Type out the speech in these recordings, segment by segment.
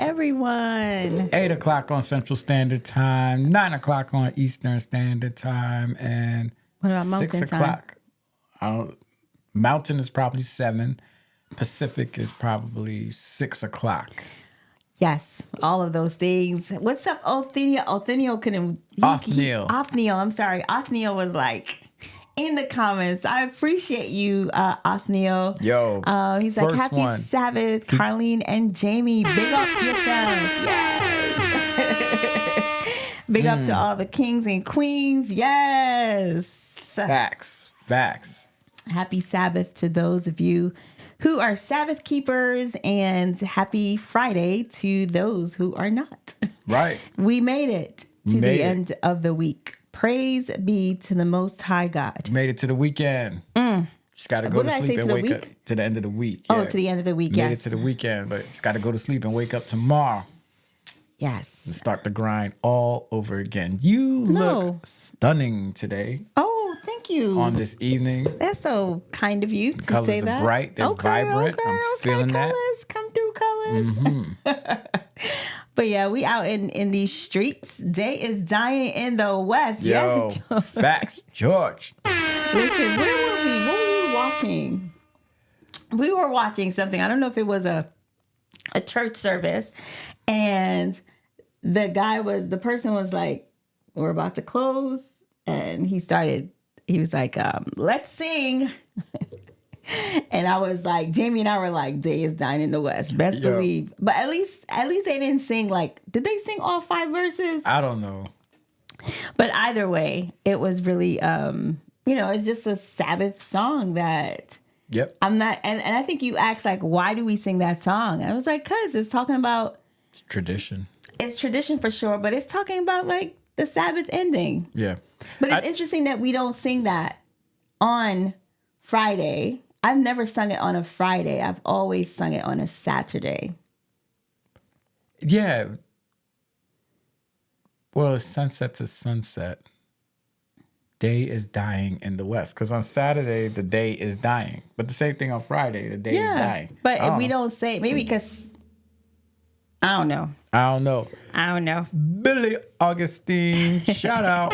everyone. 8 o'clock on Central Standard Time, 9 o'clock on Eastern Standard Time, and What about 6 Mountain o'clock. Mountain is probably 7. Pacific is probably 6 o'clock. Yes, all of those things. What's up, Othniel? Othniel couldn't. Othniel, I'm sorry. Othniel was like in the comments. I appreciate you, Othniel. Yo, he's like, happy Sabbath, Carlene and Jaime. Big up yourself. Yes. Big up to all the kings and queens. Yes. Facts. Happy Sabbath to those of you who are Sabbath keepers, and happy Friday to those who are not. Right. We made it to the end of the week. Praise be to the Most High God. Made it to the weekend. Just got to go to sleep and wake up to the end of the week. Yeah. Oh, to the end of the week, yes. Made it to the weekend, but just got to go to sleep and wake up tomorrow. Yes. And start the grind all over again. You look stunning today. Oh, thank you. On this evening. That's so kind of you to say that. Colors are bright. They're vibrant. I'm feeling colors. that. Come through, colors. Mm-hmm. But yeah, we out in these streets. Day is dying in the West. Yo, yes, facts, George. Listen, where were we? What were we watching? We were watching something. I don't know if it was a church service, and the person was like, we're about to close, and he was like, let's sing. And I was like, Jaime and I were like, day is dying in the West. Best believe. But at least they didn't sing did they sing all 5 verses? I don't know. But either way, it was really, it's just a Sabbath song that I'm not, and I think you asked why do we sing that song? I was like, cause it's talking about tradition. It's tradition for sure, but it's talking about the Sabbath ending. Yeah. But it's interesting that we don't sing that on Friday. I've never sung it on a Friday. I've always sung it on a Saturday. Yeah. Well, it's sunset to sunset. Day is dying in the West. Because on Saturday, the day is dying. But the same thing on Friday, the day is dying. But if we don't say, maybe because, I don't know. Billy Augustine, shout out.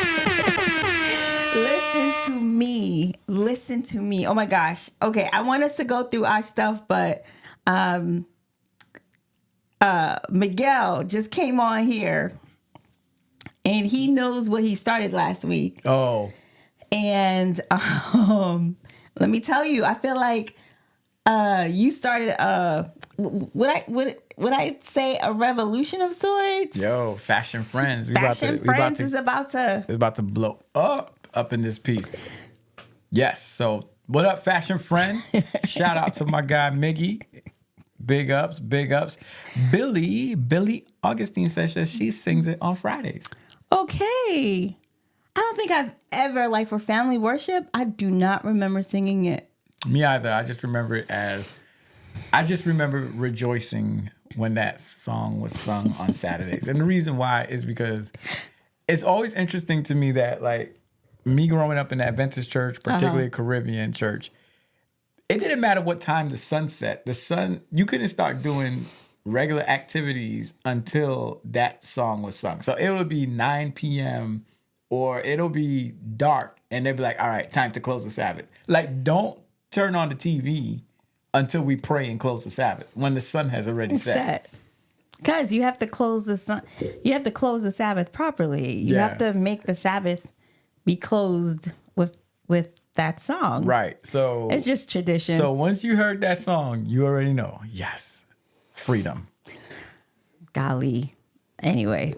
Listen to me. Oh my gosh. Okay, I want us to go through our stuff, but Miguel just came on here and he knows what he started last week. Oh. And let me tell you, I feel like you started would I say a revolution of sorts? Yo, Fashion Friends. It's about to blow up in this piece. Yes. So what up, Fashion Friend? Shout out to my guy Miggy. Big ups. Billy Augustine says that she sings it on Fridays. Okay. I don't think I've ever, for family worship, I do not remember singing it. Me either. I just remember rejoicing when that song was sung on Saturdays. And the reason why is because it's always interesting to me that me growing up in the Adventist church, particularly a Caribbean church, it didn't matter what time the sun set. You couldn't start doing regular activities until that song was sung. So it would be 9 p.m. or it'll be dark and they'd be like, all right, time to close the Sabbath. Don't turn on the TV until we pray and close the Sabbath when the sun has already set. Because you have to close the sun. You have to close the Sabbath properly. You have to make the Sabbath be closed with that song. Right. So it's just tradition. So once you heard that song, you already know. Yes. Freedom. Golly. Anyway,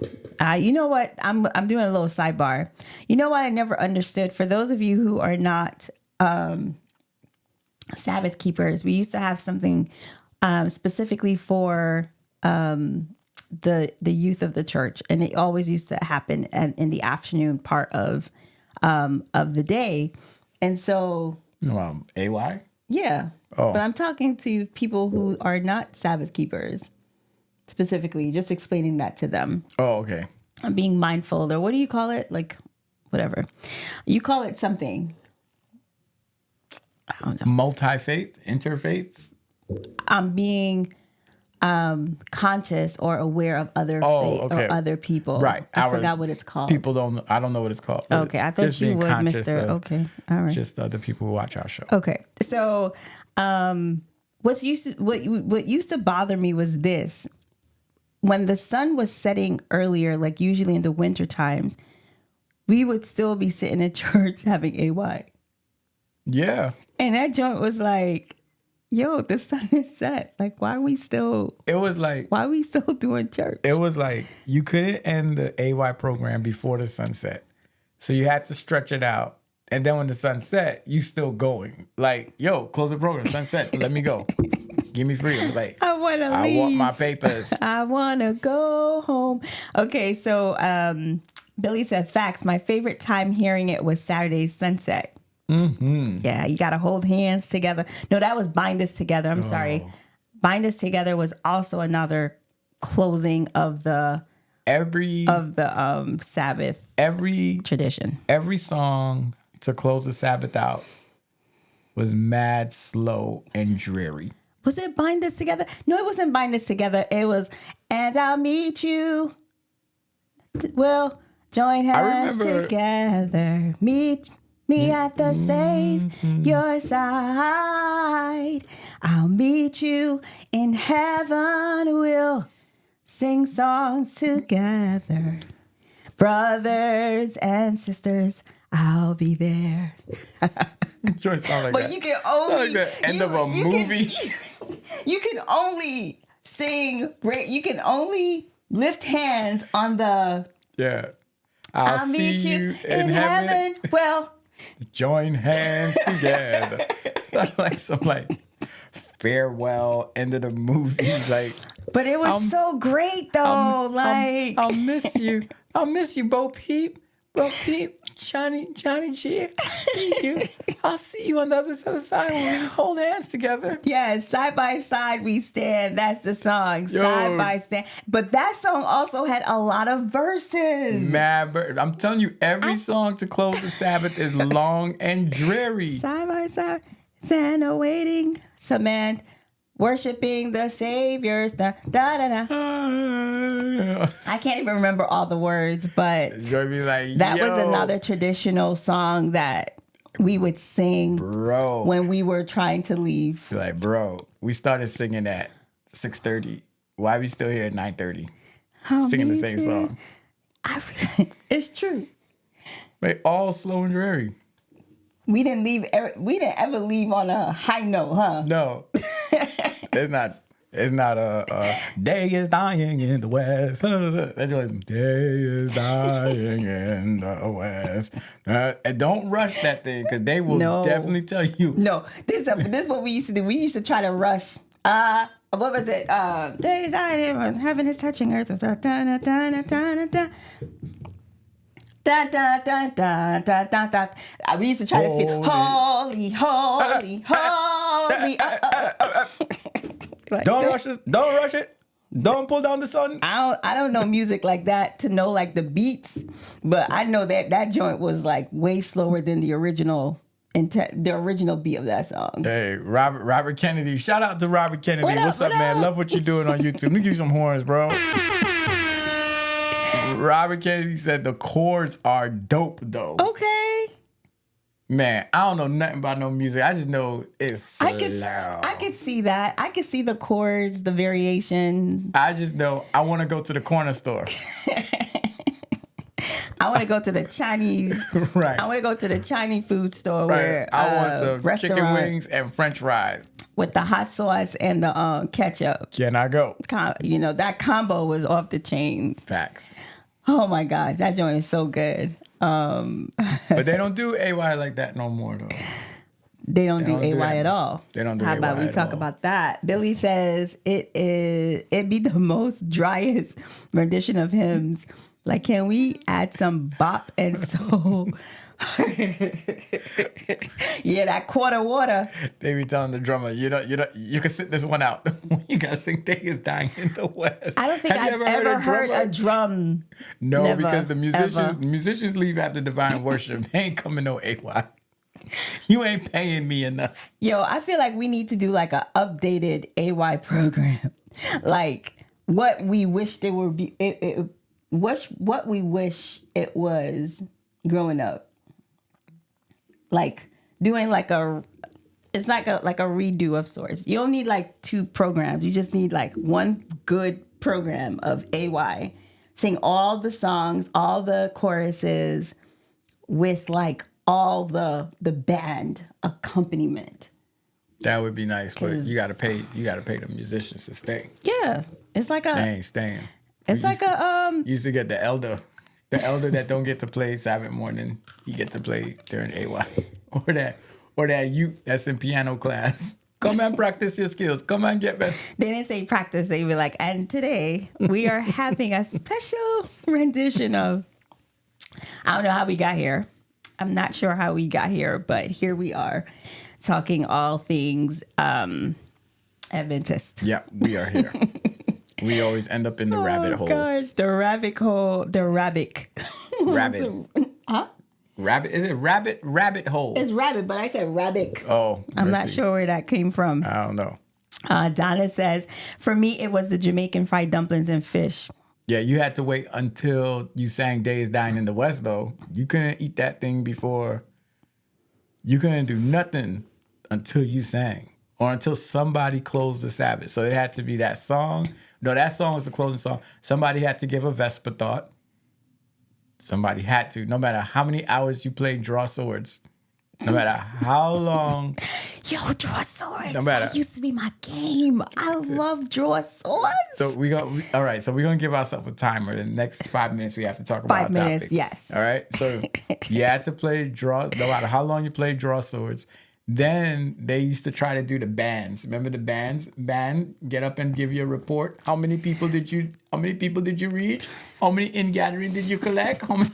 you know what? I'm doing a little sidebar. You know what I never understood? For those of you who are not Sabbath keepers, we used to have something specifically for the youth of the church, and it always used to happen in the afternoon part of the day. And so, AY? Yeah. Oh. But I'm talking to people who are not Sabbath keepers, specifically, just explaining that to them. Oh, okay. I'm being mindful, or what do you call it? Whatever. You call it something. I don't know. Multi-faith? Interfaith? I'm being conscious or aware of other faith okay. or other people. Right. I forgot what it's called. People don't. I don't know what it's called. but Okay, I thought just you being would, conscious Mr. of Okay, all right. Just other people who watch our show. Okay, so what used to bother me was this: when the sun was setting earlier, like usually in the winter times, we would still be sitting in church having AY. Yeah. And that joint was like, yo, the sun is set. Like, why are we still doing church? It was like you couldn't end the AY program before the sunset. So you had to stretch it out. And then when the sun set, you still going. Like, yo, close the program. Sunset, let me go. Give me freedom. Like, I want to leave. I want my papers. I want to go home. Okay, so Billy said, facts. My favorite time hearing it was Saturday's sunset. Mm-hmm. Yeah, you got to hold hands together. No, that was Bind Us Together. I'm sorry. Bind Us Together was also another closing of the Sabbath tradition. Every song to close the Sabbath out was mad, slow, and dreary. Was it Bind Us Together? No, it wasn't Bind Us Together. It was, and I'll meet you. We'll join hands together. Meet me at the Savior's side. I'll meet you in heaven. We'll sing songs together. Brothers and sisters, I'll be there. Joyce sound like but that. you can only like the end of a movie. You can only sing. You can only lift hands on the. Yeah. I'll meet see you in heaven. Well, join hands together. Sounds like some farewell end of the movie. Like, but it was so great though. I'll miss you. I'll miss you, Bo Peep. Bo Peep, Johnny G. I'll see you on the other side when we hold hands together. Yeah, side by side we stand. That's the song. Yo. Side by stand. But that song also had a lot of verses. I'm telling you, every song to close the Sabbath is long and dreary. Side by side, stand awaiting, Samantha. Worshiping the Saviors. Da, da, da, da. I can't even remember all the words, but that was another traditional song that we would sing when we were trying to leave. Like, bro, we started singing at 6:30. Why are we still here at 9:30? Singing the same song. It's true. Like, all slow and dreary. We didn't ever leave on a high note, huh? No. It's not a day is dying in the West. That's like, day is dying in the West. And don't rush that thing, because they will definitely tell you. No, this is what we used to do. We used to try to rush. What was it? Day is dying, heaven is touching earth. Da, da, da, da, da, da. Da, da, da, da, da, da, da. We used to try to speak, holy, holy, holy. Like, don't rush it. Don't rush it. Don't pull down the sun. I don't know music like that to know like the beats, but I know that joint was like way slower than the original beat of that song. Hey, Robert Kennedy. Shout out to Robert Kennedy. What's up, man? Love what you're doing on YouTube. Let me give you some horns, bro. Robert Kennedy said the chords are dope, though. Okay. Man, I don't know nothing about no music. I just know it's slow. I could see that. I could see the chords, the variation. I just know I want to go to the corner store. I want to go to the Chinese. Right. I want to go to the Chinese food store where I want some chicken wings and French fries with the hot sauce and the ketchup. Can I go? That combo was off the chain. Facts. Oh my gosh, that joint is so good. But they don't do AY like that no more, though. They don't do AY at all. They don't do How AY about we at talk all. about that? Billy says it be the most driest rendition of hymns. Like, can we add some bop and soul? Yeah, that quarter water. They be telling the drummer, you can sit this one out. You gotta sing "Day Is Dying in the West." I don't think I've ever heard a drum. No, Never, because the musicians leave after divine worship. They ain't coming no AY. You ain't paying me enough. Yo, I feel like we need to do like a updated AY program. Like what we wished it would be. What we wish it was growing up. Like doing like it's like a redo of sorts. You don't need like 2 programs. You just need like one good program of AY. Sing all the songs, all the choruses with like all the band accompaniment. That would be nice, but you gotta pay the musicians to stay. Yeah. It's like a They ain't staying. it's like You used to get the elder that don't get to play Sabbath morning, he get to play during AY. Or that youth that's in piano class. Come and practice your skills. Come and get better. They didn't say practice. They were like, and today we are having a special rendition of, I don't know how we got here. I'm not sure how we got here, but here we are talking all things Adventist. Yeah, we are here. We always end up in the rabbit hole. Oh gosh, the rabbit hole, the rabbit. Rabbit. Huh? Rabbit? Is it rabbit? Rabbit hole. It's rabbit, but I said rabbit. Oh, I'm not sure where that came from. I don't know. Donna says, for me, it was the Jamaican fried dumplings and fish. Yeah, you had to wait until you sang Day is Dying in the West, though. You couldn't eat that thing before. You couldn't do nothing until you sang or until somebody closed the Sabbath. So it had to be that song. No, that song was the closing song. Somebody had to give a Vesper thought. Somebody had to. No matter how many hours you played Draw Swords, no matter how long. Yo, Draw Swords. No matter. That used to be my game. I love Draw Swords. So all right. So we're gonna give ourselves a timer. The next 5 minutes we have to talk about 5 our minutes, topic. yes. All right. So you had to play no matter how long you played Draw Swords. Then they used to try to do the bands. Remember the bands? Band, get up and give you a report. How many people did you reach? How many in gathering did you collect? How many?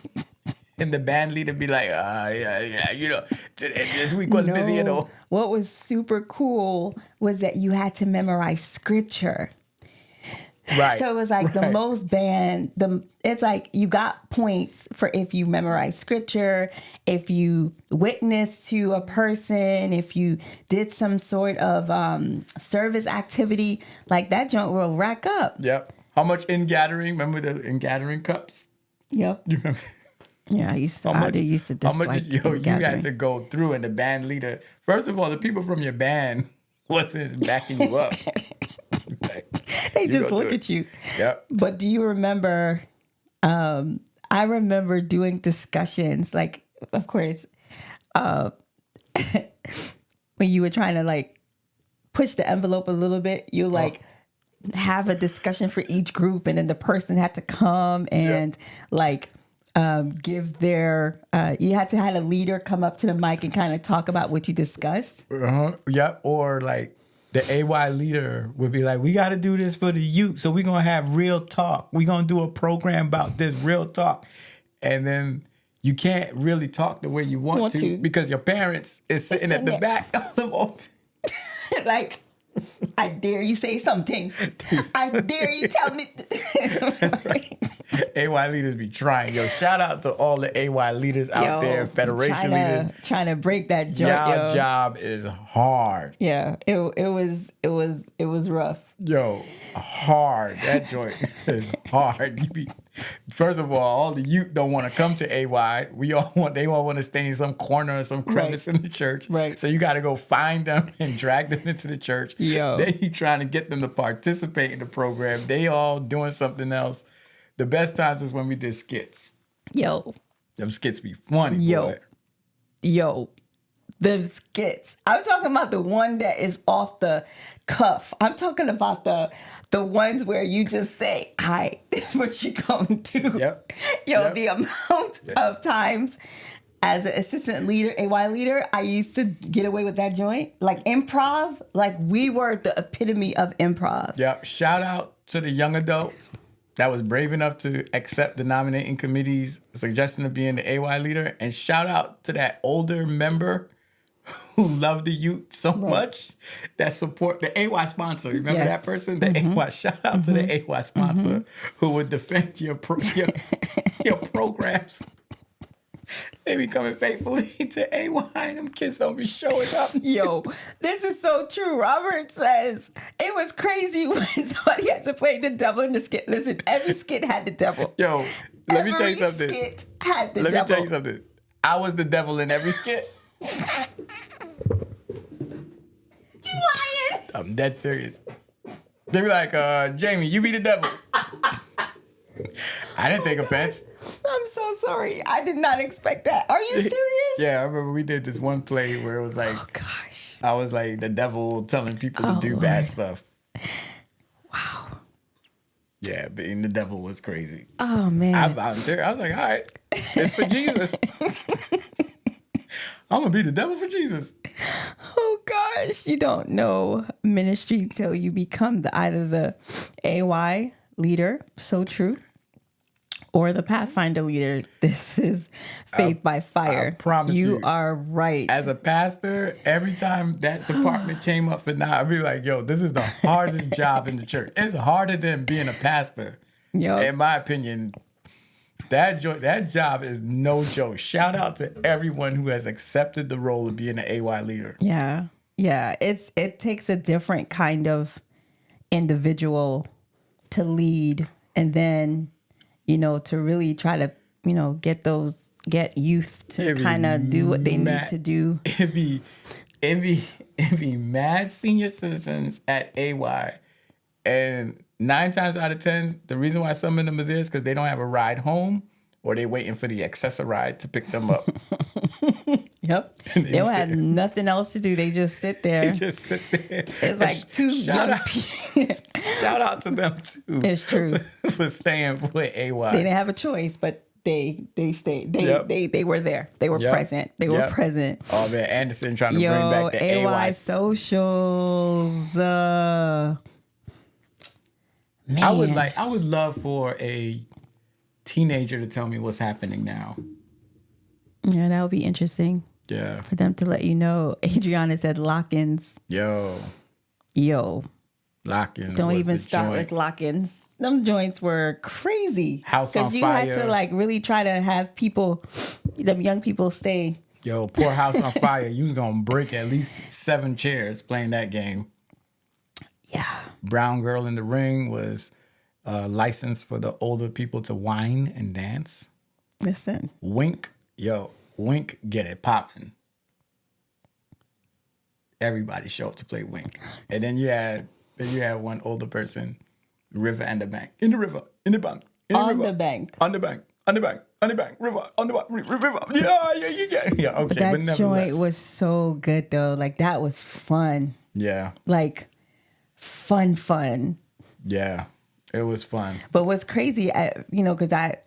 And the band leader be like, yeah, this week was busy, you know. What was super cool was that you had to memorize scripture. Right. So it was like the most it's like you got points for if you memorize scripture, if you witnessed to a person, if you did some sort of service activity, like that joint will rack up. Yep. How much in gathering? Remember the in gathering cups? Yep. You remember? Yeah, I used to dislike how much you had to go through, and the band leader. First of all, the people from your band wasn't backing you up. They just look at you. Yep. But do you remember? I remember doing discussions, like, of course, when you were trying to like push the envelope a little bit, you like have a discussion for each group, and then the person had to come and like give their. You had to have a leader come up to the mic and kind of talk about what you discussed. Yep. Or like. The AY leader would be like, we got to do this for the youth. So we're going to have real talk. We're going to do a program about this real talk. And then you can't really talk the way you want to because your parents is sitting at the back of the boat. Like, I dare you say something. I dare you tell me. AY leaders be trying. Yo, shout out to all the AY leaders out there, Federation leaders. Trying to break that joint. Y'all job is hard. Yeah, it was rough. Yo, hard. That joint is hard. First of all the youth don't want to come to AY. They all want to stay in some corner or some crevice in the church. Right. So you got to go find them and drag them into the church. Yo. Then you trying to get them to participate in the program. They all doing something else. The best times is when we did skits. Yo. Them skits be funny, boy. Yo. The skits. I'm talking about the one that is off the cuff. I'm talking about the ones where you just say, "Hi, this is what you gonna do." Yep. Yo, the amount of times as an assistant leader, AY leader, I used to get away with that joint. Like improv, like we were the epitome of improv. Yeah. Shout out to the young adult that was brave enough to accept the nominating committee's suggestion of being the AY leader. And shout out to that older member who loved the youth so much that support the AY sponsor. Remember that person? The AY. Shout out to the AY sponsor who would defend your programs. They be coming faithfully to AY, and them kids don't be showing up. Yo, this is so true. Robert says it was crazy when somebody had to play the devil in the skit. Listen, every skit had the devil. Yo, let me tell you Every something. skit had the Let devil. me tell you something. I was the devil in every skit. You lying? I'm dead serious. They be like, Jamie, you be the devil. I didn't take offense. I'm so sorry. I did not expect that. Are you serious? Yeah, I remember we did this one play where it was like, Oh gosh. I was like the devil telling people to do Lord. bad stuff. Wow. Yeah, being the devil was crazy. Oh man. I volunteered. I was like, all right, it's for Jesus. I'm gonna be the devil for Jesus. Oh gosh. You don't know ministry till you become either the AY leader. So true. Or the Pathfinder leader. This is faith by fire. I promise you you, are right. As a pastor, every time that department came up for now, I'd be like, yo, this is the hardest job in the church. It's harder than being a pastor. Yep. In my opinion, that job is no joke. Shout out to everyone who has accepted the role of being an AY leader. Yeah. Yeah. It takes a different kind of individual to lead, and then, to really try to, get youth to kind of do what they need to do. It'd be mad senior citizens at AY, and 9 times out of 10, the reason why some of them are there is because they don't have a ride home, or they waiting for the accessor ride to pick them up. Yep. They don't have nothing else to do. They just sit there. They just sit there. It's like two young people. Shout out to them too. It's true. For staying with AY. They didn't have a choice, but they stayed. They were there. They were present. They were present. Oh man, Anderson trying to bring back the AY socials. Man. I would love for a teenager to tell me what's happening now. Yeah, that would be interesting. Yeah. For them to let you know. Adriana said lock-ins. Yo. Lock-ins. Don't even start with lock-ins. Them joints were crazy. House on fire. Because you had to really try to have them young people stay. Yo, poor House on Fire. You was going to break at least 7 chairs playing that game. Yeah. Brown Girl in the Ring was licensed for the older people to whine and dance. Listen. Wink, get it popping. Everybody showed up to play Wink. And then you had one older person, River and the Bank. In the river, in the bank, in the river. The bank. On the bank, on the bank, on the bank, river, on the bank, river. Yeah, you get it. Yeah, okay. But that joint was so good though. Like that was fun. Yeah. Like fun. Yeah. It was fun. But what's crazy, because I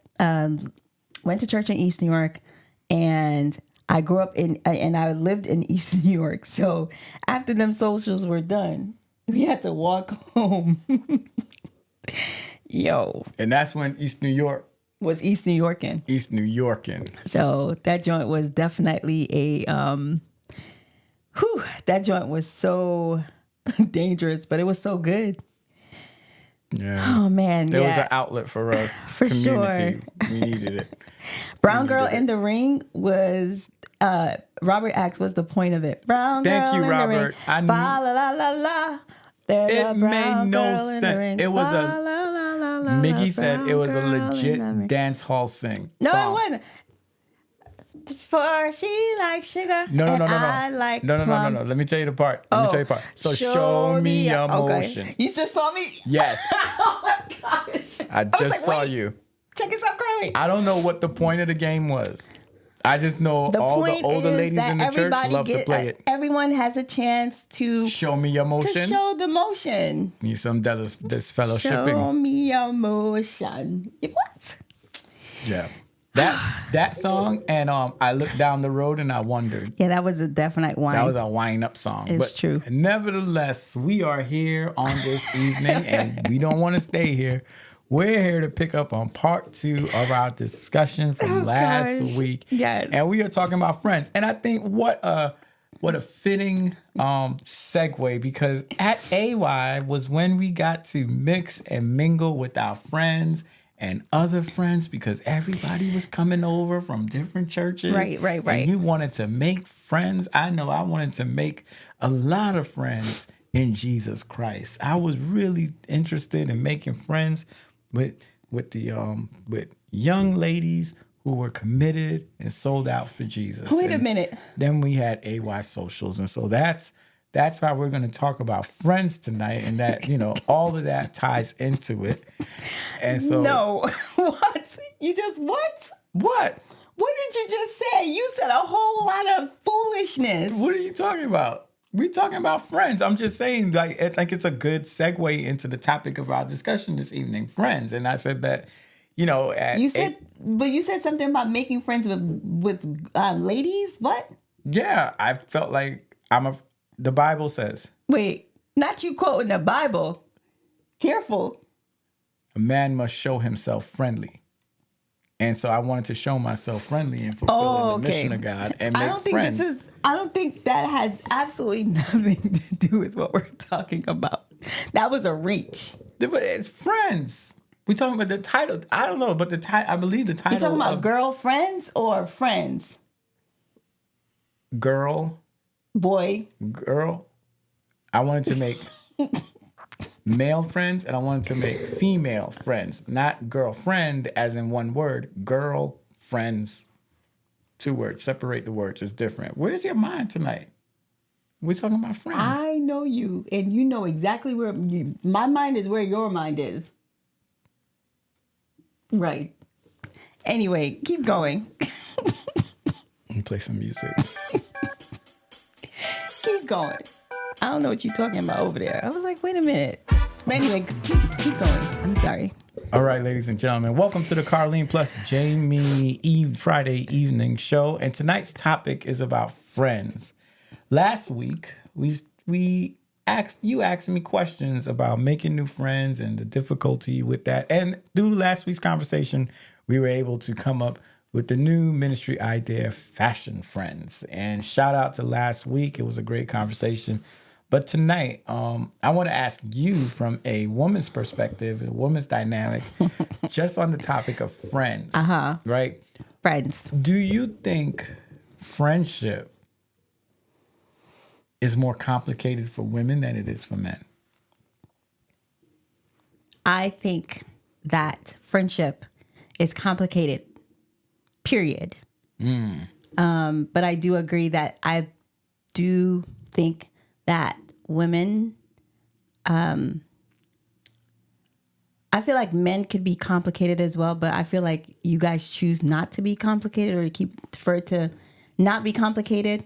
went to church in East New York, and I grew up and I lived in East New York. So after them socials were done, we had to walk home. Yo. And that's when East New York was East New Yorkin'. East New Yorkin'. So that joint was definitely that joint was so dangerous, but it was so good. Yeah. Oh man. There was an outlet for us. For community. Sure. We needed it. Brown Girl in the Ring was Robert asked what's the point of it. Brown Girl Thank you, in Robert. the ring. Fa la la la la. It made no sense. It was Miggy said it was a legit dance hall song. No, it wasn't. For she likes sugar. No. I like plum. No. Let me tell you the part. So show me your motion. Okay. You just saw me? Yes. Oh my gosh. I just saw you. Check yourself crying. I don't know what the point of the game was. I just know all the older ladies in the church love to play it. Everyone has a chance to show me your motion. To show the motion. Need some this fellowshipping. Show me your motion. What? Yeah. That song, and I looked down the road and I wondered. Yeah, that was a definite whine. That was a wind up song. It's true. Nevertheless, we are here on this evening, and we don't want to stay here. We're here to pick up on part 2 of our discussion from last week. Yes. And we are talking about friends. And I think what a fitting segue, because at AY was when we got to mix and mingle with our friends and other friends because everybody was coming over from different churches. Right. And you wanted to make friends. I know I wanted to make a lot of friends in Jesus Christ. I was really interested in making friends with young ladies who were committed and sold out for Jesus. Wait a minute. Then we had AY socials. And so that's why we're going to talk about friends tonight, and that, all of that ties into it. And so No. What? You just what? What? What did you just say? You said a whole lot of foolishness. What are you talking about? We're talking about friends. I'm just saying, it's a good segue into the topic of our discussion this evening, friends. And I said that, You said something about making friends with ladies. What? Yeah, I felt like the Bible says. Wait, not you quoting the Bible. Careful. A man must show himself friendly. And so I wanted to show myself friendly and fulfill the mission of God and make friends. I don't think that has absolutely nothing to do with what we're talking about. That was a reach. But it's friends. We're talking about the title. I don't know, but I believe the title. You talking about girlfriends or friends? Girl. Boy. Girl. I wanted to make male friends, and I wanted to make female friends. Not girlfriend as in one word. Girl friends. 2 words. Separate the words. It's different. Where's your mind tonight? We're talking about friends. I know you, and you know exactly where my mind is where your mind is. Right. Anyway, keep going. Let me play some music. Keep going. I don't know what you're talking about over there. I was like, wait a minute. But anyway, keep going. I'm sorry. All right, ladies and gentlemen, welcome to the Carlene plus Jaime Friday evening show. And tonight's topic is about friends. Last week, you asked me questions about making new friends and the difficulty with that. And through last week's conversation, we were able to come up with the new ministry idea, Fashion Friends. And shout out to last week. It was a great conversation. But tonight, I want to ask you from a woman's perspective, a woman's dynamic, just on the topic of friends. Right? Friends. Do you think friendship is more complicated for women than it is for men? I think that friendship is complicated, period. But I do agree that I do think that women, I feel like men could be complicated as well, but I feel like you guys choose not to be complicated or prefer to not be complicated.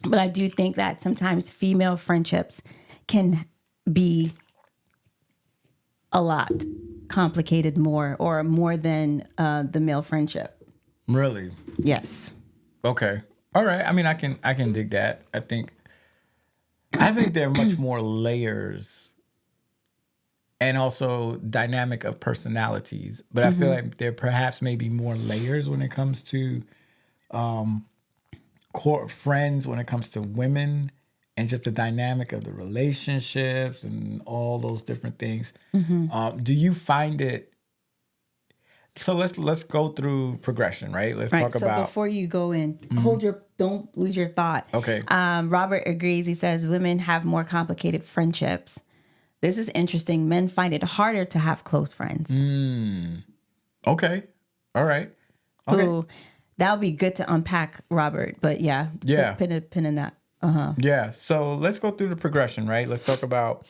But I do think that sometimes female friendships can be a lot complicated more than the male friendship. Really? Yes. Okay. All right. I mean, I can dig that. I think there are much more layers and also dynamic of personalities, but I feel like there perhaps may be more layers when it comes to core friends, when it comes to women, and just the dynamic of the relationships and all those different things. Do you find it? So let's go through progression, right? Let's talk about. So before you go in, don't lose your thought. Okay. Robert agrees. He says women have more complicated friendships. This is interesting. Men find it harder to have close friends. Okay. All right. Okay. Ooh, that would be good to unpack, Robert. But yeah. Pin in that. Yeah. So let's go through the progression, right? Let's talk about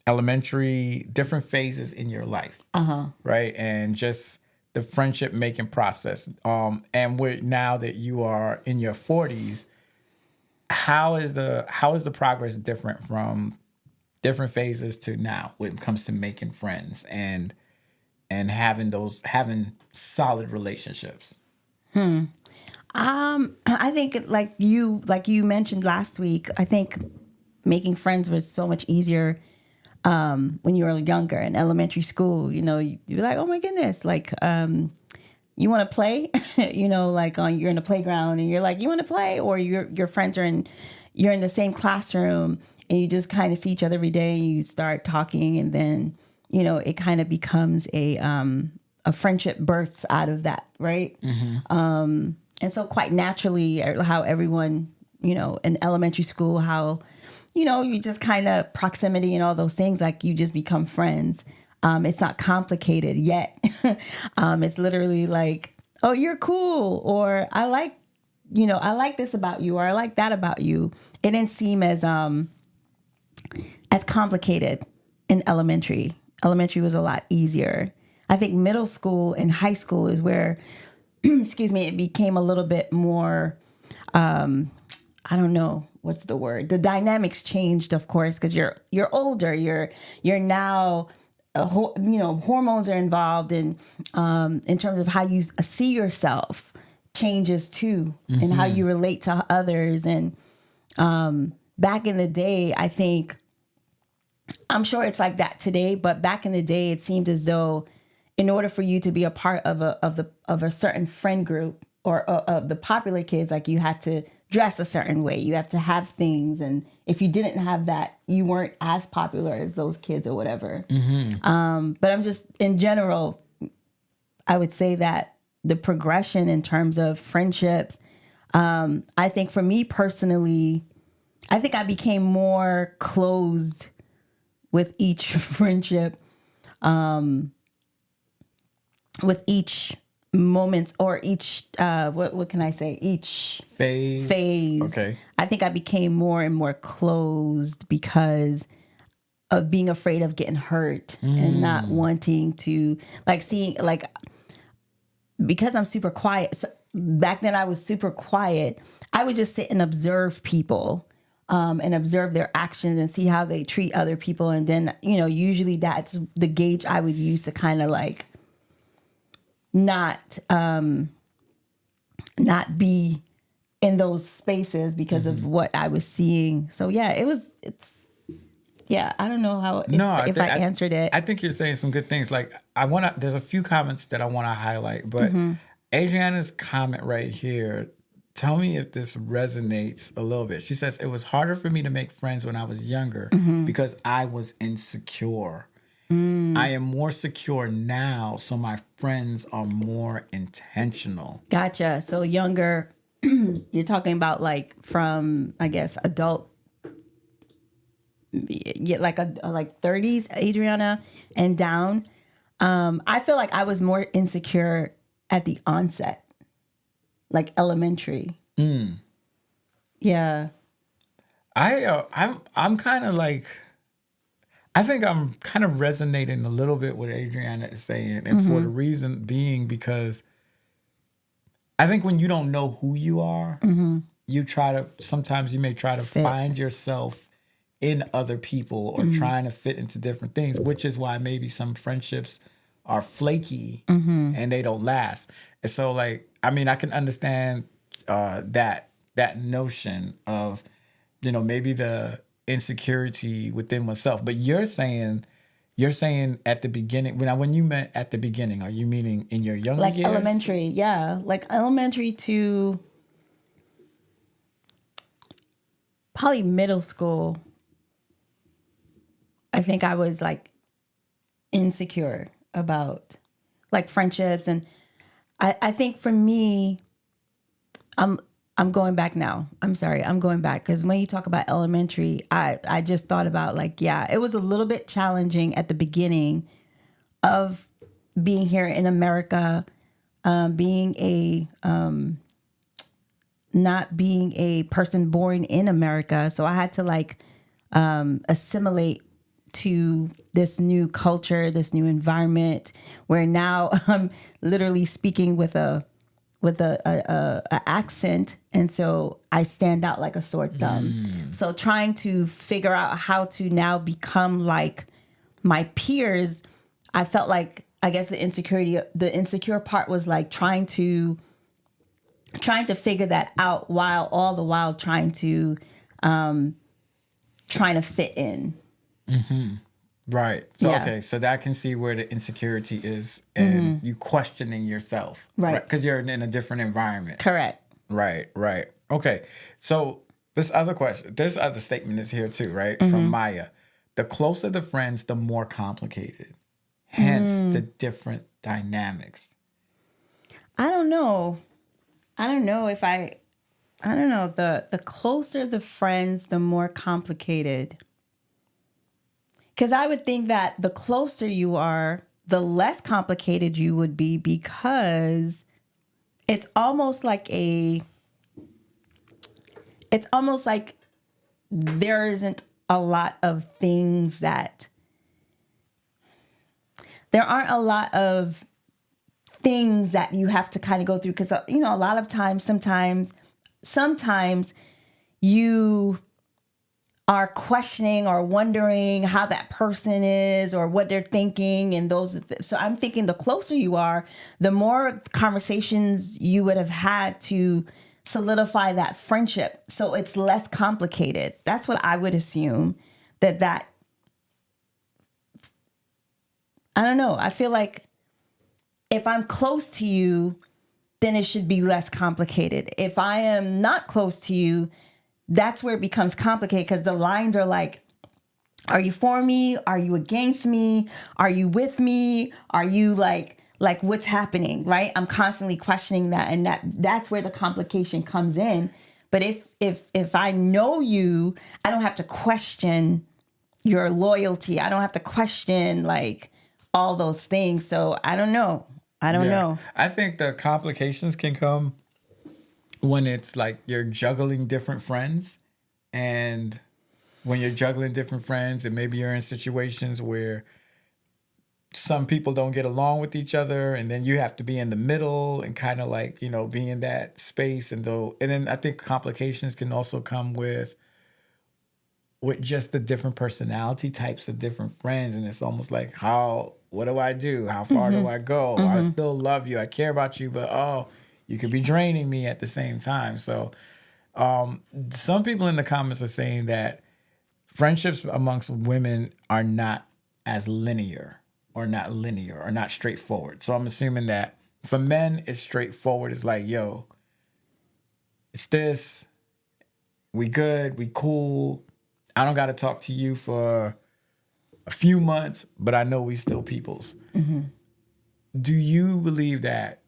elementary, different phases in your life, right? And just the friendship making process. And now that you are in your 40s, how is the progress different from different phases to now when it comes to making friends and having solid relationships? I think like you mentioned last week, I think making friends was so much easier when you were younger in elementary school. You're like, oh my goodness, like you want to play, you're in the playground and you're like, you want to play, or your friends you're in the same classroom and you just kind of see each other every day and you start talking, and then it kind of becomes a friendship births out of that, right? And so quite naturally, how everyone, in elementary school, how, you just kind of proximity and all those things, like you just become friends. It's not complicated yet. It's literally like, oh, you're cool, or I like this about you, or I like that about you. It didn't seem as complicated in elementary. Elementary was a lot easier. I think middle school and high school is where, excuse me, it became a little bit more, I don't know what's the word. The dynamics changed, of course, because you're older. You're now, hormones are involved, and in terms of how you see yourself changes too, and how you relate to others. And back in the day, I think, I'm sure it's like that today, but back in the day, it seemed as though in order for you to be a part of a certain friend group, or of the popular kids, like you had to dress a certain way, you have to have things, and if you didn't have that, you weren't as popular as those kids or whatever. But I'm just, in general, I would say that the progression in terms of friendships, I think for me personally, I think I became more closed with each friendship, with each moments, or each what can I say, each phase. Okay. I think I became more and more closed because of being afraid of getting hurt, and not wanting to, like, seeing, like, because I'm super quiet. So back then I was super quiet. I would just sit and observe people, and observe their actions and see how they treat other people. And then, usually that's the gauge I would use to kind of like not be in those spaces because of what I was seeing. So yeah, I don't know how, if I answered it. I think you're saying some good things. Like, there's a few comments that I want to highlight, but Adriana's comment right here, tell me if this resonates a little bit. She says, it was harder for me to make friends when I was younger because I was insecure. I am more secure now, so my friends are more intentional. Gotcha. So younger, you're talking about like from, I guess, adult, like 30s, Adriana, and down. I feel like I was more insecure at the onset, like elementary. Yeah. I'm kind of like, I think I'm kind of resonating a little bit with Adriana is saying, and for the reason being because I think when you don't know who you are, sometimes you may try to find yourself in other people, or trying to fit into different things, which is why maybe some friendships are flaky and they don't last. And so, like, I mean, I can understand that notion of, maybe the insecurity within oneself. But you're saying at the beginning, when you meant at the beginning, are you meaning in your younger years? Like elementary, yeah. Like elementary to probably middle school. I think I was like insecure about like friendships. And I think for me, I'm going back now. I'm sorry. I'm going back. Because when you talk about elementary, I just thought about like, yeah, it was a little bit challenging at the beginning of being here in America, not being a person born in America. So I had to like assimilate to this new culture, this new environment, where now I'm literally speaking with a accent, and so I stand out like a sore thumb. So trying to figure out how to now become like my peers, I felt like, I guess the insecure part was like trying to figure that out all the while trying to fit in. Right. So, Yeah. okay. So that I can see where the insecurity is, and you questioning yourself. Right. Because you're in a different environment. Correct. Right. Okay. So this other statement is here too, right? From Maya. The closer the friends, the more complicated. hence the different dynamics. I don't know. I don't know. The closer the friends, the more complicated. Because I would think that the closer you are, the less complicated you would be, because it's almost like there isn't a lot of things that, there aren't a lot of things that you have to kind of go through. Because, a lot of times, sometimes you are questioning or wondering how that person is or what they're thinking, and so I'm thinking the closer you are, the more conversations you would have had to solidify that friendship, so it's less complicated. That's what I would assume. That I don't know, I feel like if I'm close to you, then it should be less complicated. If I am not close to you, that's where it becomes complicated, because the lines are like, are you for me? Are you against me? Are you with me? Are you like what's happening, right? I'm constantly questioning that, and that's where the complication comes in. But if I know you, I don't have to question your loyalty. I don't have to question like all those things. So I don't know. I don't know. I think the complications can come when it's like you're juggling different friends, and when you're juggling different friends, and maybe you're in situations where some people don't get along with each other, and then you have to be in the middle and kind of like, be in that space. And then I think complications can also come with just the different personality types of different friends. And it's almost like, what do I do? How far do I go? I still love you. I care about you, but you could be draining me at the same time. So some people in the comments are saying that friendships amongst women are not as linear or not straightforward. So I'm assuming that for men, it's straightforward. It's like, yo, it's this. We good. We cool. I don't got to talk to you for a few months, but I know we still peoples. Mm-hmm. Do you believe that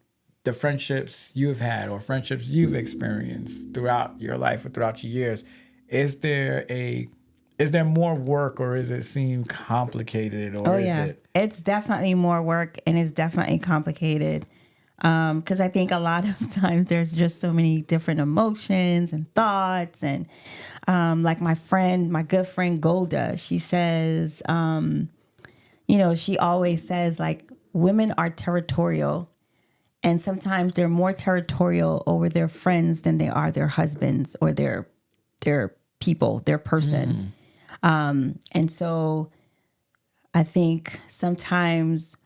the friendships you've had or friendships you've experienced throughout your life or throughout your years, is there more work, or is it seem complicated, or is it? It's definitely more work, and it's definitely complicated. Because I think a lot of times there's just so many different emotions and thoughts. And like my good friend Golda, she says, she always says like women are territorial. And sometimes they're more territorial over their friends than they are their husbands or their people, their person. And so I think sometimes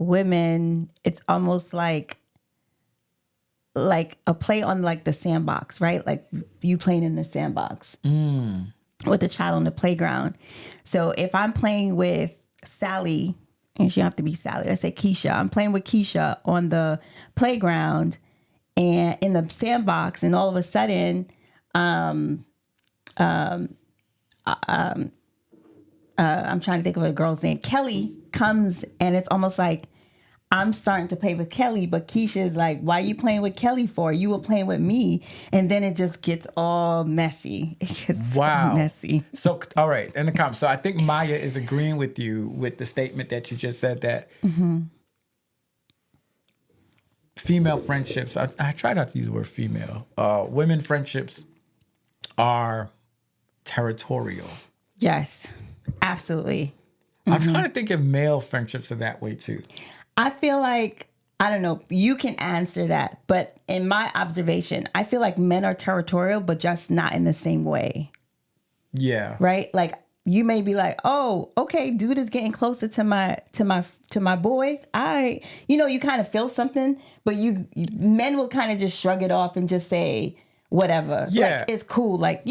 women, it's almost like a play on like the sandbox, right? Like you playing in the sandbox with the child on the playground. So if I'm playing with Sally, and she don't have to be Sally, let's say Keisha. I'm playing with Keisha on the playground and in the sandbox, and all of a sudden, I'm trying to think of a girl's name. Kelly comes, and it's almost like I'm starting to play with Kelly, but Keisha's like, why are you playing with Kelly for? You were playing with me. And then it just gets all messy. It gets so messy. So, all right. In the comments. So I think Maya is agreeing with you with the statement that you just said, that female friendships, I try not to use the word female, women friendships are territorial. Yes, absolutely. I'm trying to think if male friendships are that way too. I feel like, I don't know, you can answer that, but in my observation, I feel like men are territorial, but just not in the same way. Yeah. Right? Like you may be like, oh, okay, dude is getting closer to my boy. You kind of feel something, but men will kind of just shrug it off and just say whatever. Yeah. Like it's cool. Like,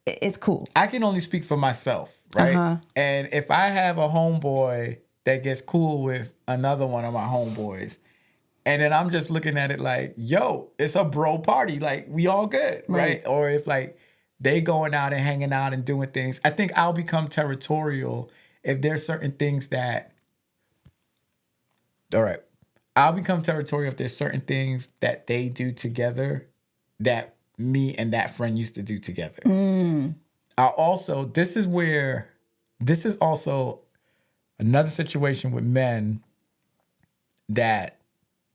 it's cool. I can only speak for myself, right? And if I have a homeboy that gets cool with another one of my homeboys, and then I'm just looking at it like, yo, it's a bro party. Like, we all good, right? Or if like they going out and hanging out and doing things, I think I'll become territorial if there's certain things that All right. I'll become territorial if there's certain things that they do together that me and that friend used to do together. This is also another situation with men that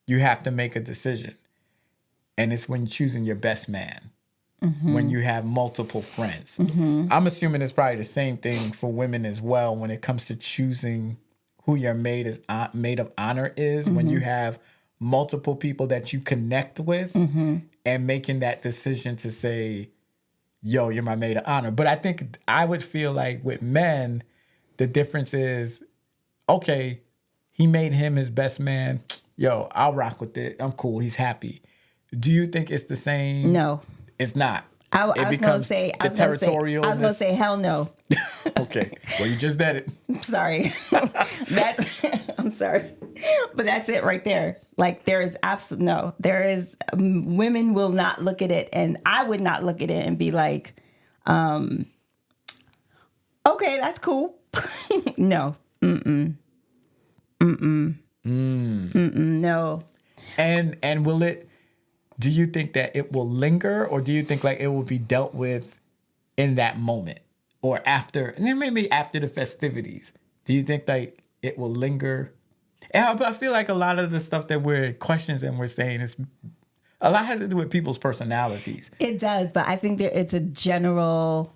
you have to make a decision. And it's when choosing your best man, when you have multiple friends. I'm assuming it's probably the same thing for women as well when it comes to choosing who your maid of honor is, when you have multiple people that you connect with and making that decision to say, yo, you're my maid of honor. But I think I would feel like with men, the difference is, okay, he made him his best man. Yo, I'll rock with it. I'm cool. He's happy. Do you think it's the same? No. It's not. I was going to say hell no. Okay. Well, you just did it. Sorry. I'm sorry. But that's it right there. Like there is women will not look at it, and I would not look at it and be like, okay, that's cool. No. No. And will it, do you think that it will linger, or do you think like it will be dealt with in that moment or after, and then maybe after the festivities? Do you think like it will linger? And I feel like a lot of the stuff that we're questions and we're saying is a lot has to do with people's personalities. It does, but I think that it's a general,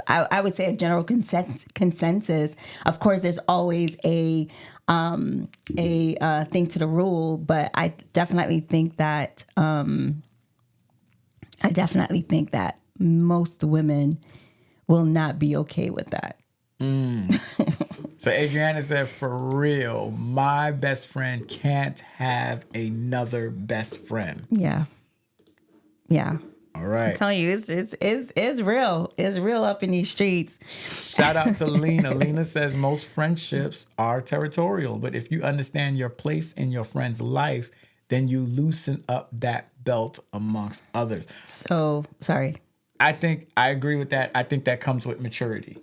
I would say a general consensus. Of course, there's always a thing to the rule, but I definitely think that most women will not be okay with that. So Adriana said, for real, my best friend can't have another best friend. Yeah. All right. I'm telling you, it's real. It's real up in these streets. Shout out to Lena. Lena says most friendships are territorial, but if you understand your place in your friend's life, then you loosen up that belt amongst others. So, sorry. I think I agree with that. I think that comes with maturity.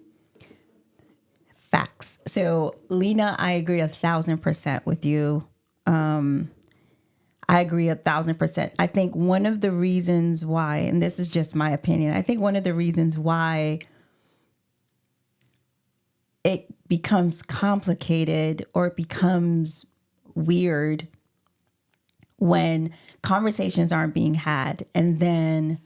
Facts. So, Lena, I agree 1,000% with you. I agree 1,000%. I think one of the reasons why, and this is just my opinion, I think one of the reasons why it becomes complicated or it becomes weird when conversations aren't being had, and then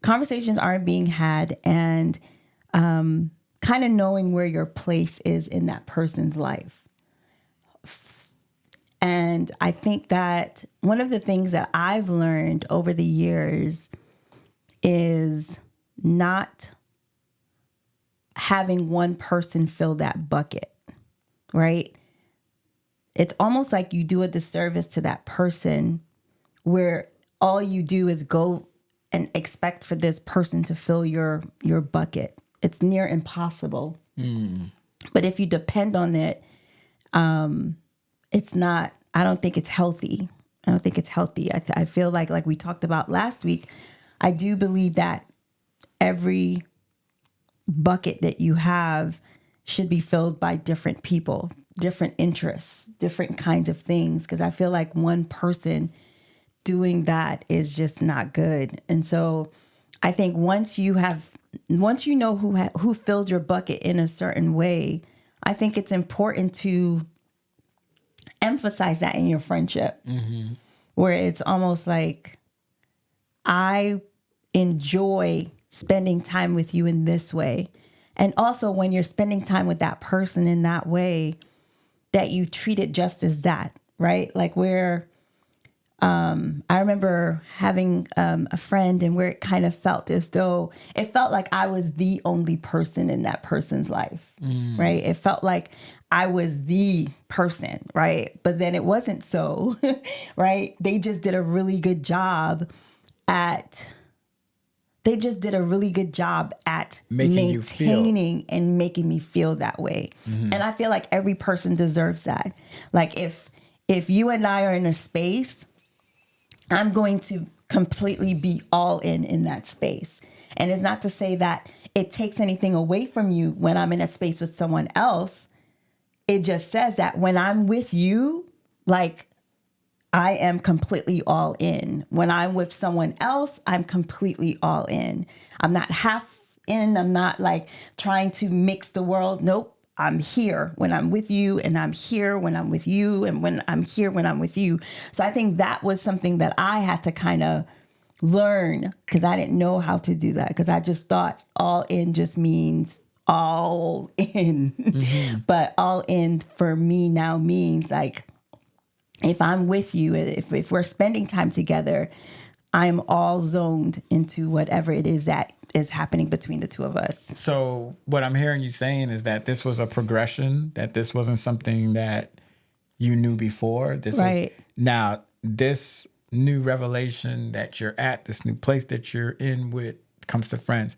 conversations aren't being had, and kind of knowing where your place is in that person's life. And I think that one of the things that I've learned over the years is not having one person fill that bucket, right? It's almost like you do a disservice to that person where all you do is go and expect for this person to fill your bucket. It's near impossible. But if you depend on it, it's not, I don't think it's healthy. I feel like we talked about last week, I do believe that every bucket that you have should be filled by different people, different interests, different kinds of things. Because I feel like one person doing that is just not good. And so I think once you know who filled your bucket in a certain way, I think it's important to emphasize that in your friendship, where it's almost like, I enjoy spending time with you in this way. And also when you're spending time with that person in that way, that you treat it just as that, right? Like where, I remember having a friend, and where it kind of felt as though it felt like I was the only person in that person's life, right? It felt like I was the person, right? But then it wasn't so, right? They just did a really good job at maintaining and making me feel that way. And I feel like every person deserves that. Like if you and I are in a space, I'm going to completely be all in that space. And it's not to say that it takes anything away from you when I'm in a space with someone else. It just says that when I'm with you, like, I am completely all in. When I'm with someone else, I'm completely all in. I'm not half in. I'm not like trying to mix the world. Nope. I'm here when I'm with you, and I'm here when I'm with you, and when I'm here when I'm with you. So I think that was something that I had to kind of learn, because I didn't know how to do that, because I just thought all in just means all in. But all in for me now means like, if I'm with you, if we're spending time together, I'm all zoned into whatever it is that is happening between the two of us. So what I'm hearing you saying is that this was a progression, that this wasn't something that you knew before. This Right. was now this new revelation that you're at, this new place that you're in with comes to friends.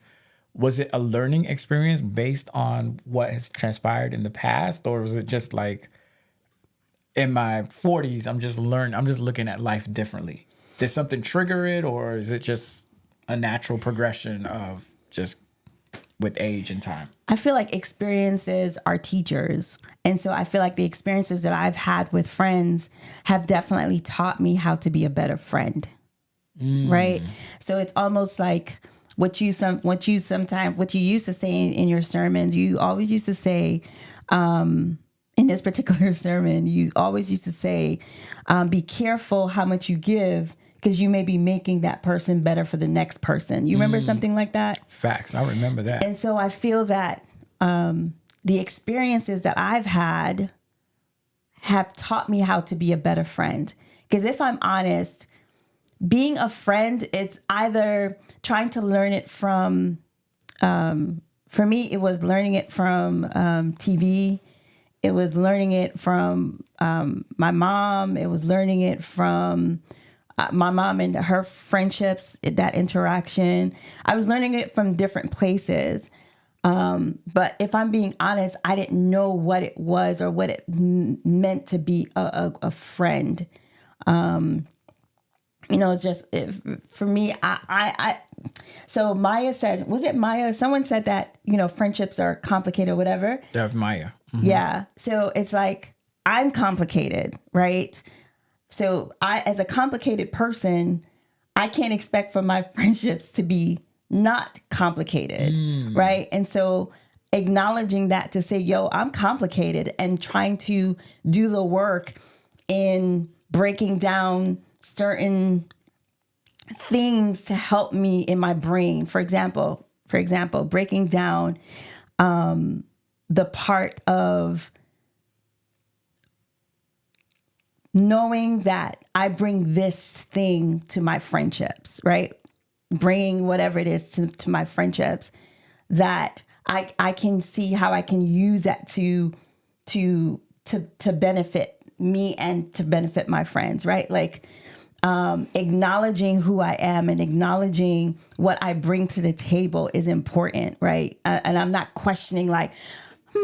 Was it a learning experience based on what has transpired in the past? Or was it just like, in my 40s, I'm just looking at life differently? Did something trigger it, or is it just a natural progression of just with age and time? I feel like experiences are teachers. And so I feel like the experiences that I've had with friends have definitely taught me how to be a better friend. Right? So it's almost like what you used to say in your sermons. You always used to say, in this particular sermon, you always used to say, be careful how much you give, because you may be making that person better for the next person. You remember something like that? Facts. I remember that. And so I feel that the experiences that I've had have taught me how to be a better friend. Because if I'm honest, being a friend, it's either trying to learn it from, for me, it was learning it from TV. It was learning it from my mom. It was learning it from my mom and her friendships, that interaction. I was learning it from different places. But if I'm being honest, I didn't know what it was or what it meant to be a friend. It's just, for me, so Maya said, was it Maya? Someone said that, friendships are complicated or whatever. That's Maya. Mm-hmm. Yeah. So it's like, I'm complicated, right? So as a complicated person, I can't expect for my friendships to be not complicated, right? And so acknowledging that, to say, yo, I'm complicated, and trying to do the work in breaking down certain things to help me in my brain. For example, breaking down the part of knowing that I bring this thing to my friendships, right? Bringing whatever it is to my friendships, that I can see how I can use that to benefit me and to benefit my friends, right? Like acknowledging who I am and acknowledging what I bring to the table is important, right? And I'm not questioning like,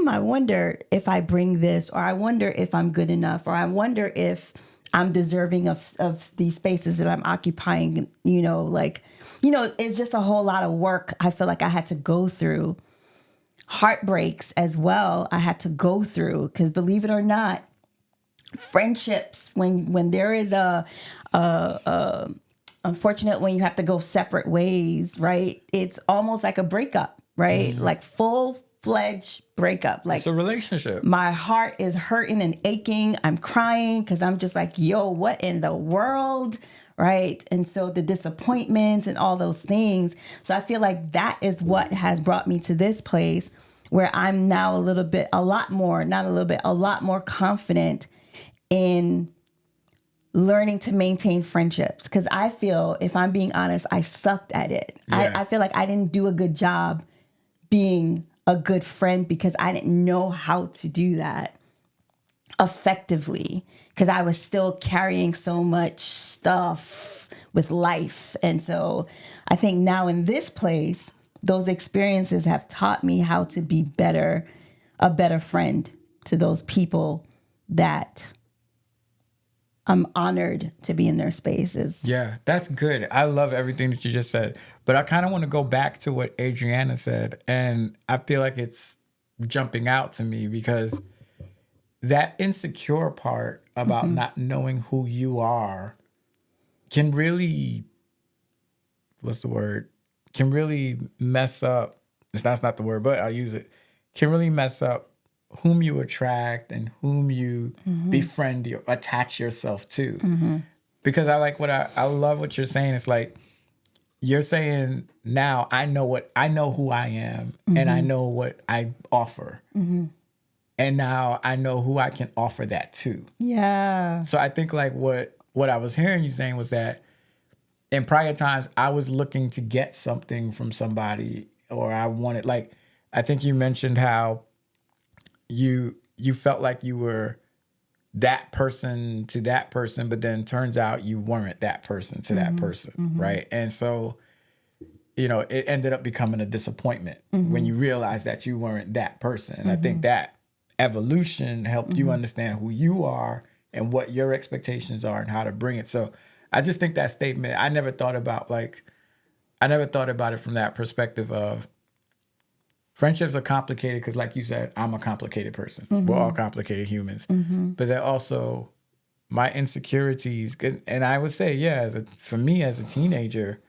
I wonder if I bring this, or I wonder if I'm good enough, or I wonder if I'm deserving of these spaces that I'm occupying, it's just a whole lot of work. I feel like I had to go through heartbreaks as well. I had to go through, because believe it or not, friendships, when there is unfortunate, when you have to go separate ways, right? It's almost like a breakup, right? Like full-fledged breakup. Like, it's a relationship. My heart is hurting and aching. I'm crying because I'm just like, yo, what in the world? Right. And so the disappointments and all those things. So I feel like that is what has brought me to this place where I'm now a lot more confident in learning to maintain friendships. Because I feel, if I'm being honest, I sucked at it. Yeah. I feel like I didn't do a good job being a good friend, because I didn't know how to do that effectively, because I was still carrying so much stuff with life. And so I think now in this place, those experiences have taught me how to be a better friend to those people that I'm honored to be in their spaces. Yeah, that's good. I love everything that you just said. But I kind of want to go back to what Adriana said. And I feel like it's jumping out to me because that insecure part about not knowing who you are can really, what's the word? Can really mess up. That's not the word, but I'll use it. Can really mess up whom you attract and whom you befriend or attach yourself to. Because I like I love what you're saying. It's like you're saying now I know who I am and I know what I offer. And now I know who I can offer that to. Yeah. So I think like what I was hearing you saying was that in prior times I was looking to get something from somebody, or I wanted, like, I think you mentioned how you felt like you were that person to that person, but then turns out you weren't that person to that person, right? And so, you know, it ended up becoming a disappointment when you realized that you weren't that person. And I think that evolution helped you understand who you are and what your expectations are and how to bring it. So I just think that statement, I never thought about it from that perspective of friendships are complicated because, like you said, I'm a complicated person. We're all complicated humans. But they're also my insecurities. And I would say, yeah, for me as a teenager,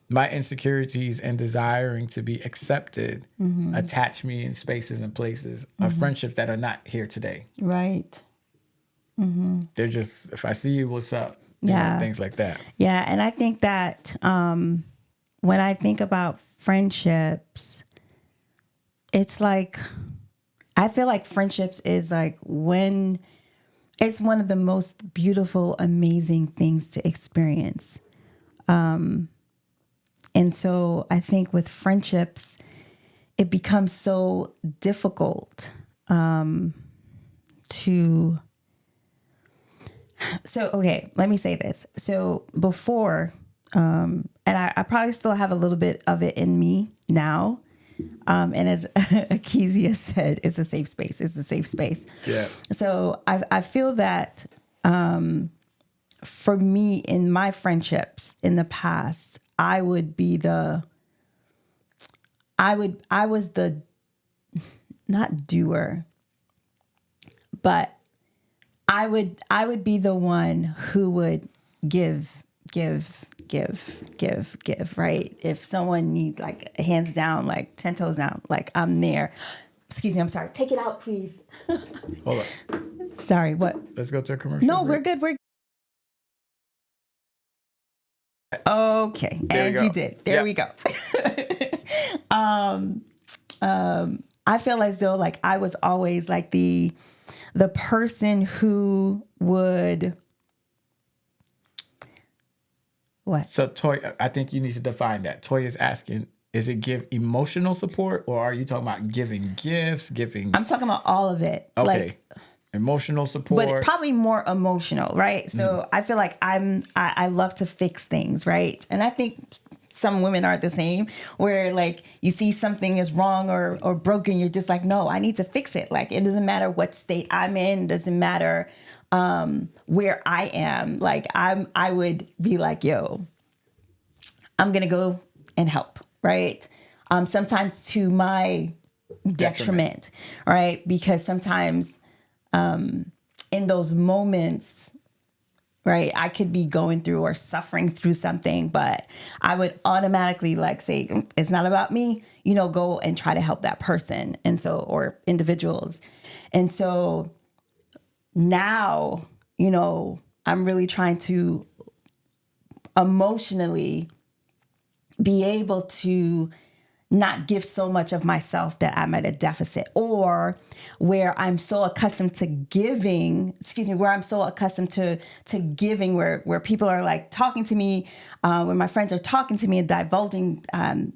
my insecurities and desiring to be accepted attach me in spaces and places of friendships that are not here today. Right. They're just, if I see you, what's up? Yeah. Things like that. Yeah. And I think that when I think about friendships, it's like, I feel like friendships is like when it's one of the most beautiful, amazing things to experience. And so I think with friendships, it becomes so difficult okay, let me say this. So before, and I probably still have a little bit of it in me now. And as Akezia said, it's a safe space. It's a safe space. Yeah. So I feel that for me in my friendships in the past, I was the not doer, but I would be the one who would give, right? If someone needs, like, hands down, like 10 toes down, like I'm there. Excuse me, I'm sorry. Take it out, please. Hold on. Sorry, what? Let's go to a commercial. No, break. we're good. Okay, and you did. There we go. I feel as though like I was always like the person who would. What? So Toy, I think you need to define that. Toy is asking, is it give emotional support or are you talking about giving gifts, I'm talking about all of it. Okay. Like, emotional support. but probably more emotional, right? So I feel like I love to fix things, right? And I think some women are the same, where like you see something is wrong or broken, you're just like, no, I need to fix it. Like, it doesn't matter what state I'm in, it doesn't matter where I am. Like I would be like, yo, I'm gonna go and help, right? Sometimes to my detriment, right? Because sometimes in those moments, right, I could be going through or suffering through something, but I would automatically like say, it's not about me, go and try to help that person. And so, or individuals. And so now, I'm really trying to emotionally be able to not give so much of myself that I'm at a deficit, or where I'm so accustomed to giving, where I'm so accustomed to giving, where people are like talking to me, when my friends are talking to me and divulging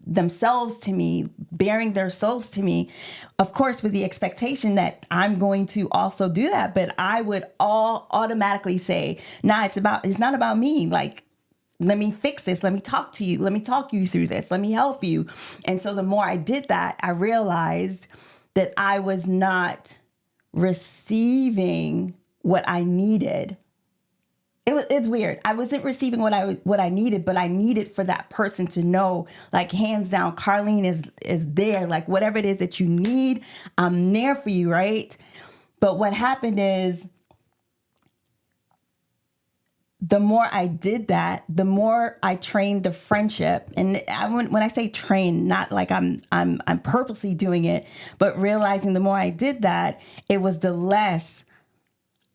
themselves to me, bearing their souls to me, of course, with the expectation that I'm going to also do that. But I would all automatically say, nah, it's not about me. Like, let me fix this. Let me talk to you. Let me talk you through this. Let me help you. And so the more I did that, I realized that I was not receiving what I needed it's weird. I wasn't receiving what I needed, but I needed for that person to know, like, hands down, Carlene is there. Like, whatever it is that you need, I'm there for you, right? But what happened is, the more I did that, the more I trained the friendship. And when I say train, not like I'm purposely doing it, but realizing the more I did that, it was the less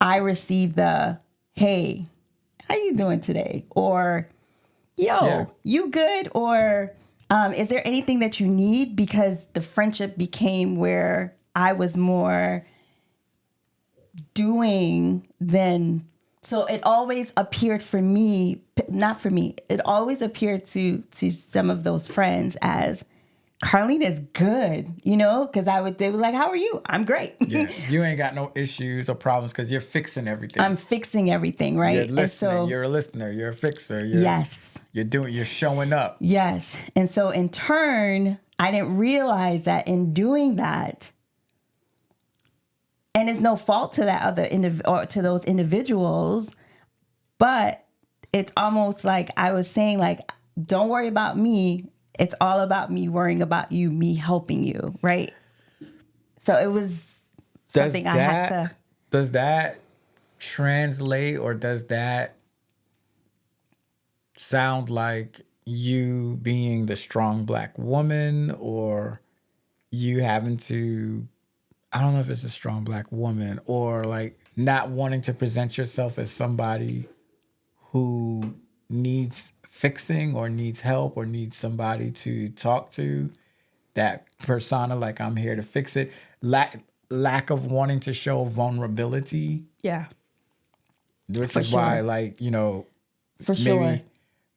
I received the, hey, how you doing today? Or, yo, you good? Or is there anything that you need? Because the friendship became where I was more doing than... So it always appeared for me, not for me, it always appeared to some of those friends as, Carlene is good, you know, because they were like, how are you? I'm great. Yeah, you ain't got no issues or problems because you're fixing everything. I'm fixing everything, right? You're listening, you're a listener, you're a fixer. Yes. You're showing up. Yes. And so in turn, I didn't realize that in doing that, and it's no fault to that other or to those individuals, but it's almost like I was saying, like, don't worry about me. It's all about me worrying about you, me helping you, right? So it was something I had to... Does that translate, or does that sound like you being the strong Black woman, or you having to... I don't know if it's a strong Black woman, or like not wanting to present yourself as somebody who needs fixing or needs help or needs somebody to talk to, that persona, like, I'm here to fix it. Lack of wanting to show vulnerability. Yeah. Which is why, like, you know, for sure,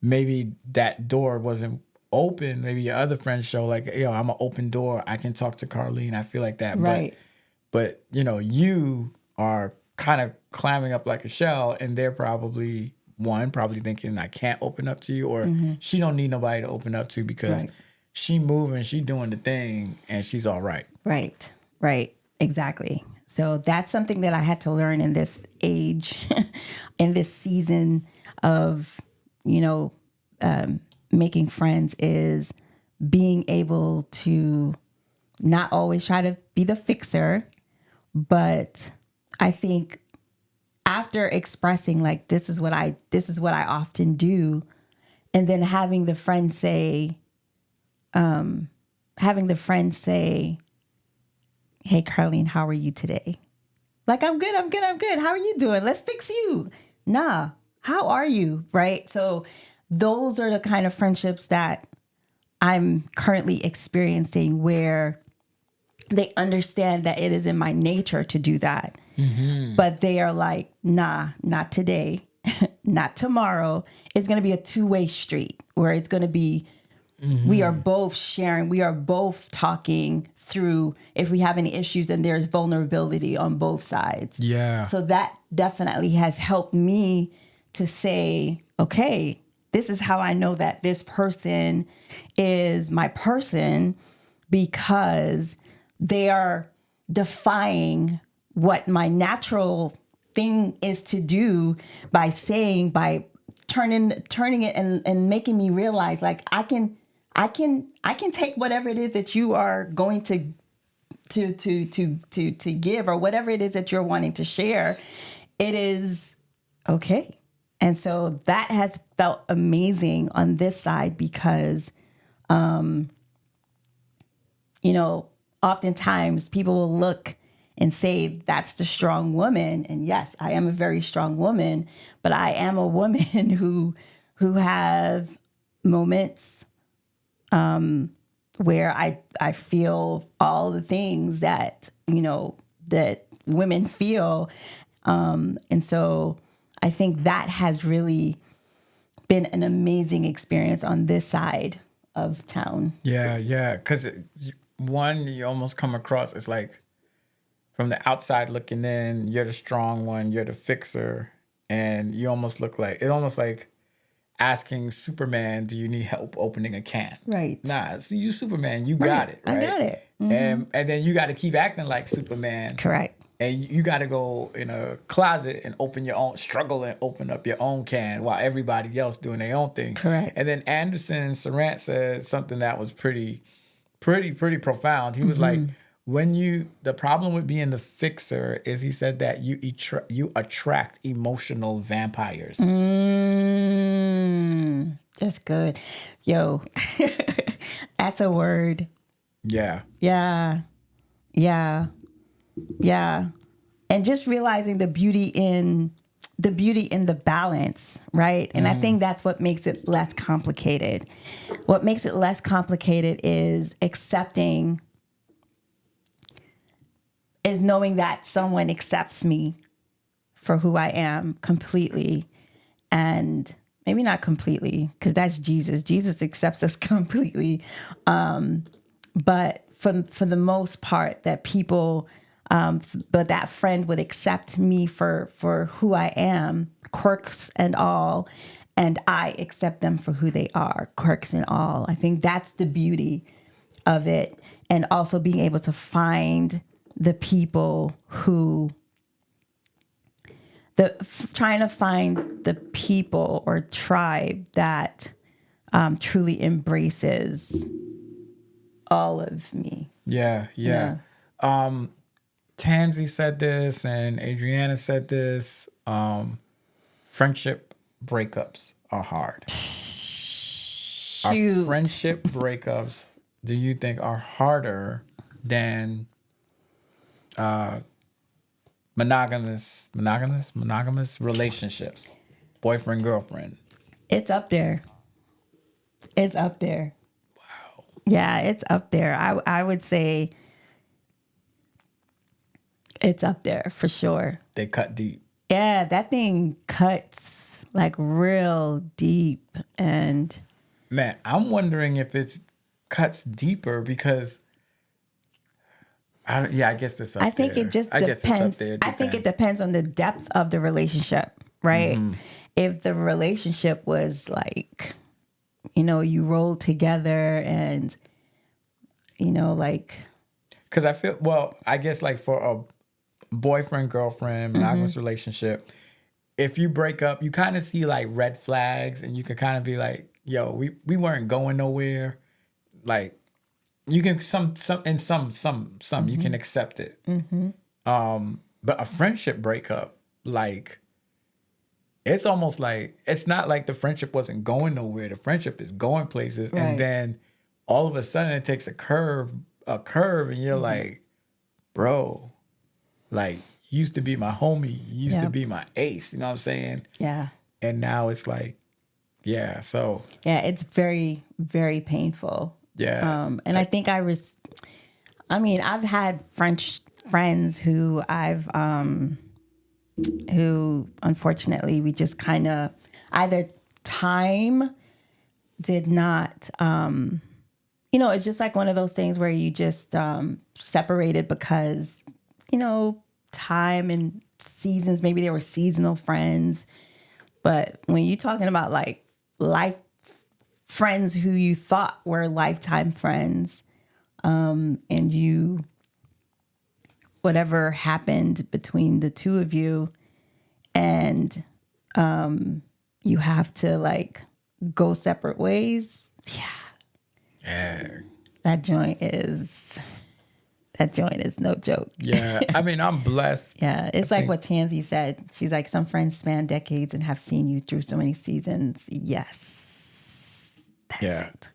maybe that door wasn't open. Maybe your other friends show, like, yo, I'm an open door. I can talk to Carlene. I feel like that. Right. But you know, you are kind of climbing up like a shell, and they're probably thinking, I can't open up to you, or she don't need nobody to open up to because she moving, she doing the thing, and she's all right. Right. Exactly. So that's something that I had to learn in this age, in this season of, you know, making friends, is being able to not always try to be the fixer, but I think after expressing, like, this is what I often do, and then having the friend say, hey, Carlene, how are you today? Like, I'm good. How are you doing? Let's fix you. Nah, how are you? Right? So those are the kind of friendships that I'm currently experiencing, where they understand that it is in my nature to do that. Mm-hmm. But they are like, nah, not today, not tomorrow. It's going to be a two-way street where it's going to be, we are both sharing, we are both talking through if we have any issues, and there's vulnerability on both sides. Yeah. So that definitely has helped me to say, okay, this is how I know that this person is my person, because they are defying what my natural thing is to do by turning it and making me realize, like, I can take whatever it is that you are going to give, or whatever it is that you're wanting to share. It is okay. And so that has felt amazing on this side, because, you know, oftentimes people will look and say, that's the strong woman. And yes, I am a very strong woman, but I am a woman who have moments where I feel all the things that, you know, that women feel. And so I think that has really been an amazing experience on this side of town. Yeah. Because one, you almost come across as like, from the outside looking in, you're the strong one, you're the fixer, and you almost look like, it almost like asking Superman, do you need help opening a can? Right. Nah, so you Superman, you got it. Right? I got it. Mm-hmm. And then you got to keep acting like Superman. Correct. and you got to go in a closet and struggle and open up your own can while everybody else doing their own thing. Correct. And then Anderson Sarant said something that was pretty profound. He was like, the problem with being the fixer is, he said that you attract emotional vampires. That's good. Yo, that's a word. Yeah. Yeah. And just realizing the beauty in the balance, right? And I think that's what makes it less complicated. What makes it less complicated is knowing that someone accepts me for who I am completely, and maybe not completely, because that's Jesus. Jesus accepts us completely. But for the most part, that people, but that friend would accept me for who I am, quirks and all, and I accept them for who they are, quirks and all. I think that's the beauty of it. And also being able to find the people trying to find the people or tribe that truly embraces all of me. Yeah. Tansy said this and Adriana said this. Friendship breakups are hard. Shoot. Are friendship breakups, do you think, are harder than monogamous relationships, boyfriend, girlfriend? It's up there. Wow. Yeah, it's up there. I would say it's up there for sure. They cut deep. Yeah, that thing cuts like real deep. And man, I'm wondering if it cuts deeper because I guess this up I think there. it just I guess it's up depends. there. I think it depends on the depth of the relationship, right? If the relationship was like, you rolled together and, like. Because I feel, I guess like for a boyfriend, girlfriend, monogamous relationship, if you break up, you kind of see like red flags and you can kind of be like, yo, we weren't going nowhere. Like, you can some you can accept it. But a friendship breakup, like, it's almost like, it's not like the friendship wasn't going nowhere. The friendship is going places. Right. And then all of a sudden it takes a curve and you're like, bro, like, you used to be my homie. You used to be my ace. You know what I'm saying? Yeah. And now it's like, yeah, so. Yeah, it's very, very painful. Yeah. And I think I've had friends who who unfortunately we just kind of either time did not, it's just like one of those things where you just separated because, time and seasons, maybe they were seasonal friends. But when you're talking about like life friends who you thought were lifetime friends, and whatever happened between the two of you, and you have to like go separate ways. Yeah. That joint is no joke. Yeah. I mean, I'm blessed. Yeah. It's like what Tansy said. She's like, some friends span decades and have seen you through so many seasons. Yes. That's it.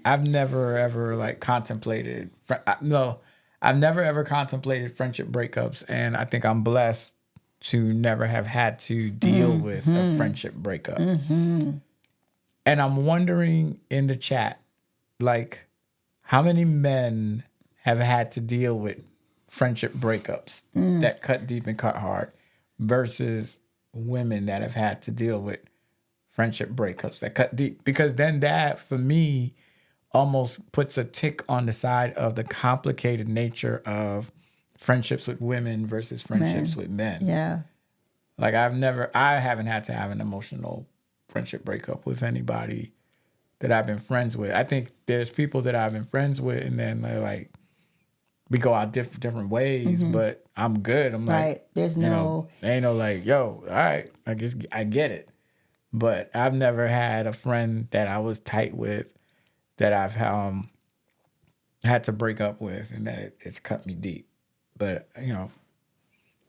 I've never ever like contemplated. I've never ever contemplated friendship breakups, and I think I'm blessed to never have had to deal with a friendship breakup. And I'm wondering in the chat, like, how many men have had to deal with friendship breakups that cut deep and cut hard versus women that have had to deal with friendship breakups that cut deep? Because then that, for me, almost puts a tick on the side of the complicated nature of friendships with women versus friendships with men. Yeah. Like, I haven't had to have an emotional friendship breakup with anybody that I've been friends with. I think there's people that I've been friends with and then they're like we go our different ways, but I'm good. I'm like, Right. There's ain't no like, yo, all right, I get it. But I've never had a friend that I was tight with that I've had to break up with, and that it's cut me deep. But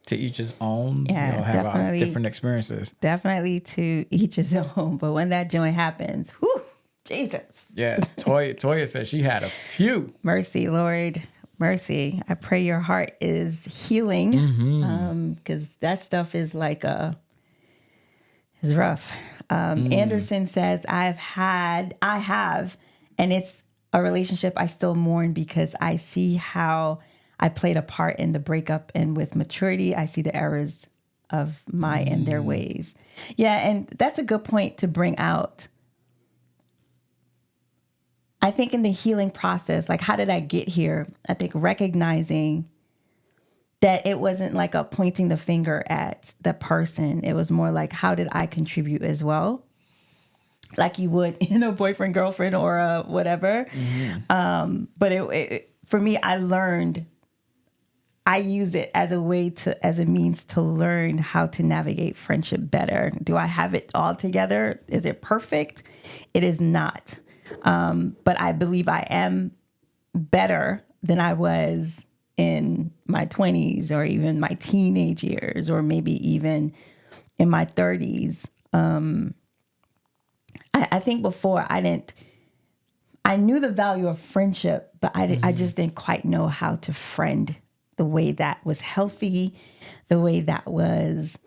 to each his own. Yeah, We all have our definitely. different experiences. Definitely to each his own. But when that joint happens, whew, Jesus. Yeah, Toya said she had a few. Mercy, Lord. Mercy. I pray your heart is healing. Because that stuff is like is rough. Anderson says, I have, and it's a relationship I still mourn because I see how I played a part in the breakup, and with maturity, I see the errors of my and their ways. Yeah, and that's a good point to bring out. I think in the healing process, like, how did I get here? I think recognizing that it wasn't like a pointing the finger at the person. It was more like, how did I contribute as well? Like you would in a boyfriend, girlfriend, or a whatever. But it for me, I use it as a means to learn how to navigate friendship better. Do I have it all together? Is it perfect? It is not. But I believe I am better than I was in my 20s or even my teenage years, or maybe even in my 30s. I think before I knew the value of friendship, but I just didn't quite know how to friend the way that was healthy, the way that was,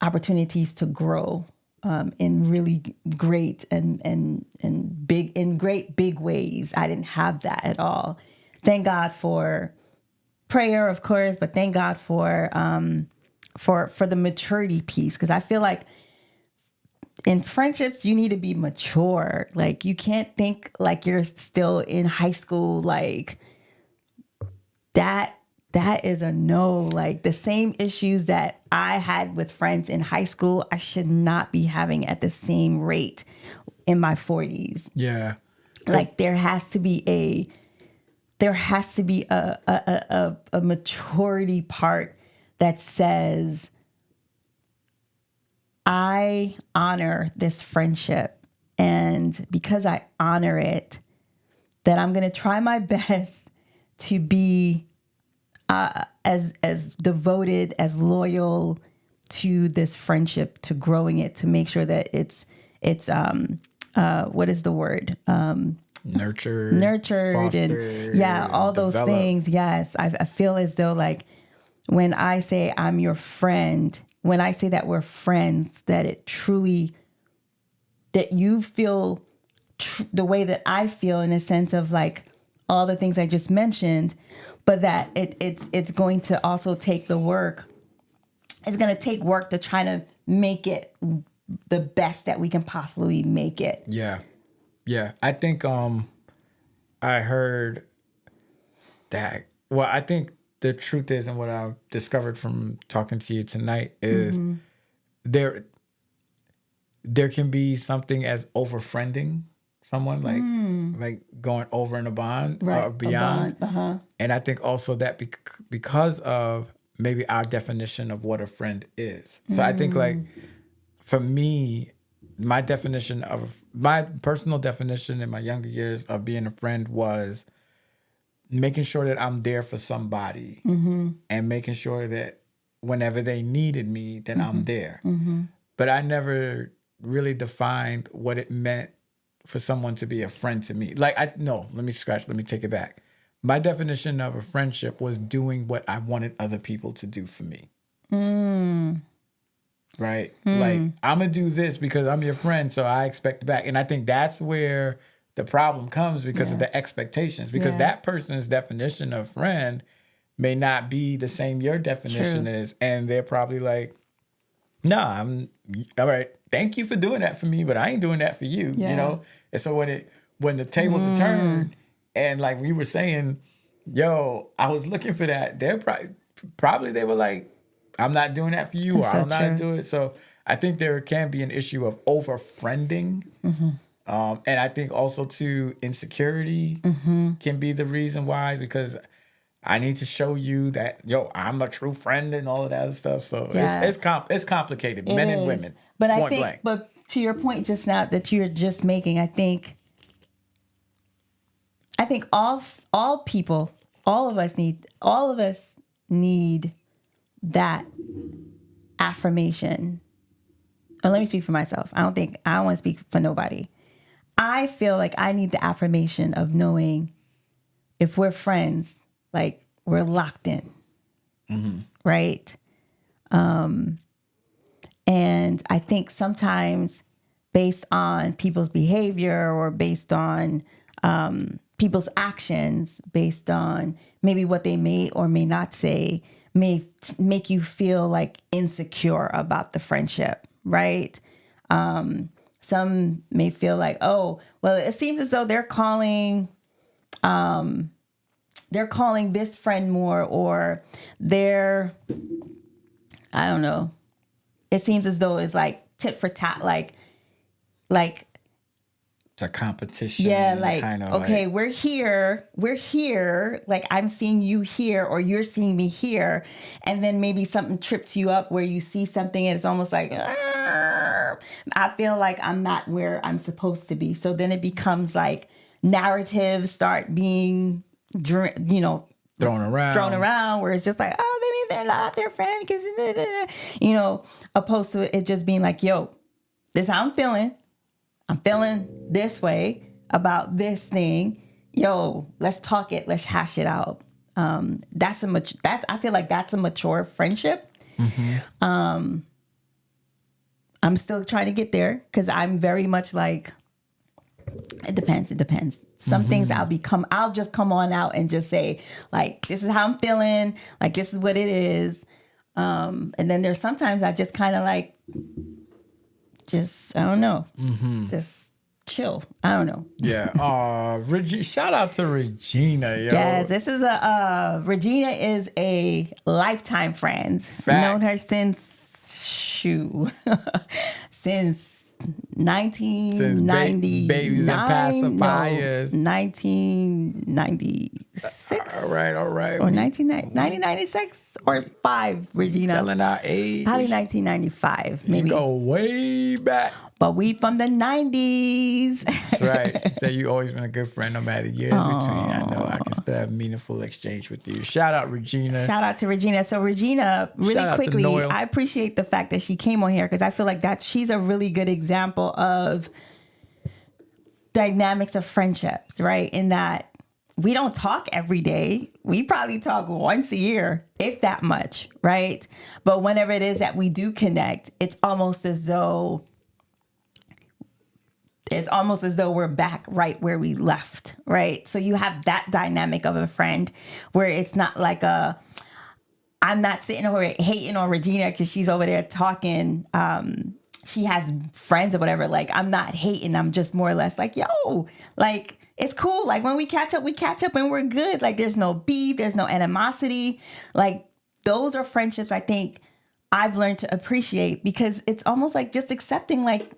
opportunities to grow in really great and big ways. I didn't have that at all. Thank God for prayer, of course, but thank God for the maturity piece, because I feel like in friendships, you need to be mature. Like, you can't think like you're still in high school. Like, that is a no. Like, the same issues that I had with friends in high school, I should not be having at the same rate in my 40s. Yeah. Like, there has to be a maturity part that says, I honor this friendship, and because I honor it, that I'm going to try my best to be as devoted, as loyal to this friendship, to growing it, to make sure that it's what is the word? Nurtured, fostered, and all those developed. things. Yes, I feel as though, like, when I say I'm your friend, when I say that we're friends, that it truly, that you feel the way that I feel, in a sense of like all the things I just mentioned, but that it's going to also take the work. It's going to take work to try to make it the best that we can possibly make it. Yeah. Yeah. I think I heard that. Well, I think the truth is, and what I've discovered from talking to you tonight is there can be something as overfriending someone, like going over in a bond or beyond. And I think also that because of maybe our definition of what a friend is. So I think, like, for me, my personal definition in my younger years of being a friend was making sure that I'm there for somebody, and making sure that whenever they needed me, that I'm there. But I never really defined what it meant for someone to be a friend to me. Like, let me take it back. My definition of a friendship was doing what I wanted other people to do for me. Right? Like, I'm going to do this because I'm your friend, so I expect back. And I think that's where the problem comes, because of the expectations. Because that person's definition of friend may not be the same your definition is. And they're probably like, nah, I'm all right. Thank you for doing that for me, but I ain't doing that for you. You know? And so when the tables are turned, and like we were saying, yo, I was looking for that, they're probably they were like, I'm not doing that for you, or I'm not doing it. So I think there can be an issue of over friending And I think also too, insecurity can be the reason why, is because I need to show you that, yo, I'm a true friend and all of that other stuff. So it's complicated, men and women. But I point think, blank. but to your point just now that you're just making, I think all people, all of us need that affirmation. Or let me speak for myself. I don't want to speak for nobody. I feel like I need the affirmation of knowing if we're friends, like we're locked in, right? And I think sometimes based on people's behavior or based on people's actions, based on maybe what they may or may not say, may make you feel like insecure about the friendship, right? Some may feel like, oh, well, it seems as though they're calling this friend more, or I don't know. It seems as though it's like tit for tat, like It's a competition. yeah, like, okay, we're here, like I'm seeing you here or you're seeing me here, and then maybe something trips you up where you see something and it's almost like, I feel like I'm not where I'm supposed to be. So then it becomes like narratives start being, thrown around, where it's just like, oh, maybe they're not their friend because, opposed to it just being like, yo, this is how I'm feeling. I'm feeling this way about this thing. Yo, let's talk it. Let's hash it out. I feel like that's a mature friendship. I'm still trying to get there because I'm very much like, it depends. Some things I'll just come on out and just say, like, this is how I'm feeling. Like, this is what it is. And then there's sometimes I just kind of like, I don't know. Just chill. I don't know. Yeah. Shout out to Regina, yo. Yes, this is Regina is a lifetime friend. Facts. Known her since 1990. Babies and pacifiers. 1996. All right. Or 1996 or 5, Regina. Telling our age. Probably 1995, maybe. You go way back. But we from the 90s. That's right. She said you always been a good friend no matter years between. I know I can still have meaningful exchange with you. Shout out, Regina. Shout out to Regina. So Regina, really quickly, I appreciate the fact that she came on here because I feel like she's a really good example of dynamics of friendships, right? In that we don't talk every day. We probably talk once a year, if that much, right? But whenever it is that we do connect, it's almost as though we're back right where we left, right? So you have that dynamic of a friend where it's not like I'm not sitting over hating on Regina because she's over there talking. She has friends or whatever. Like, I'm not hating. I'm just more or less like, yo, like, it's cool. Like, when we catch up and we're good. Like, there's no beef. There's no animosity. Like, those are friendships I think I've learned to appreciate because it's almost like just accepting, like,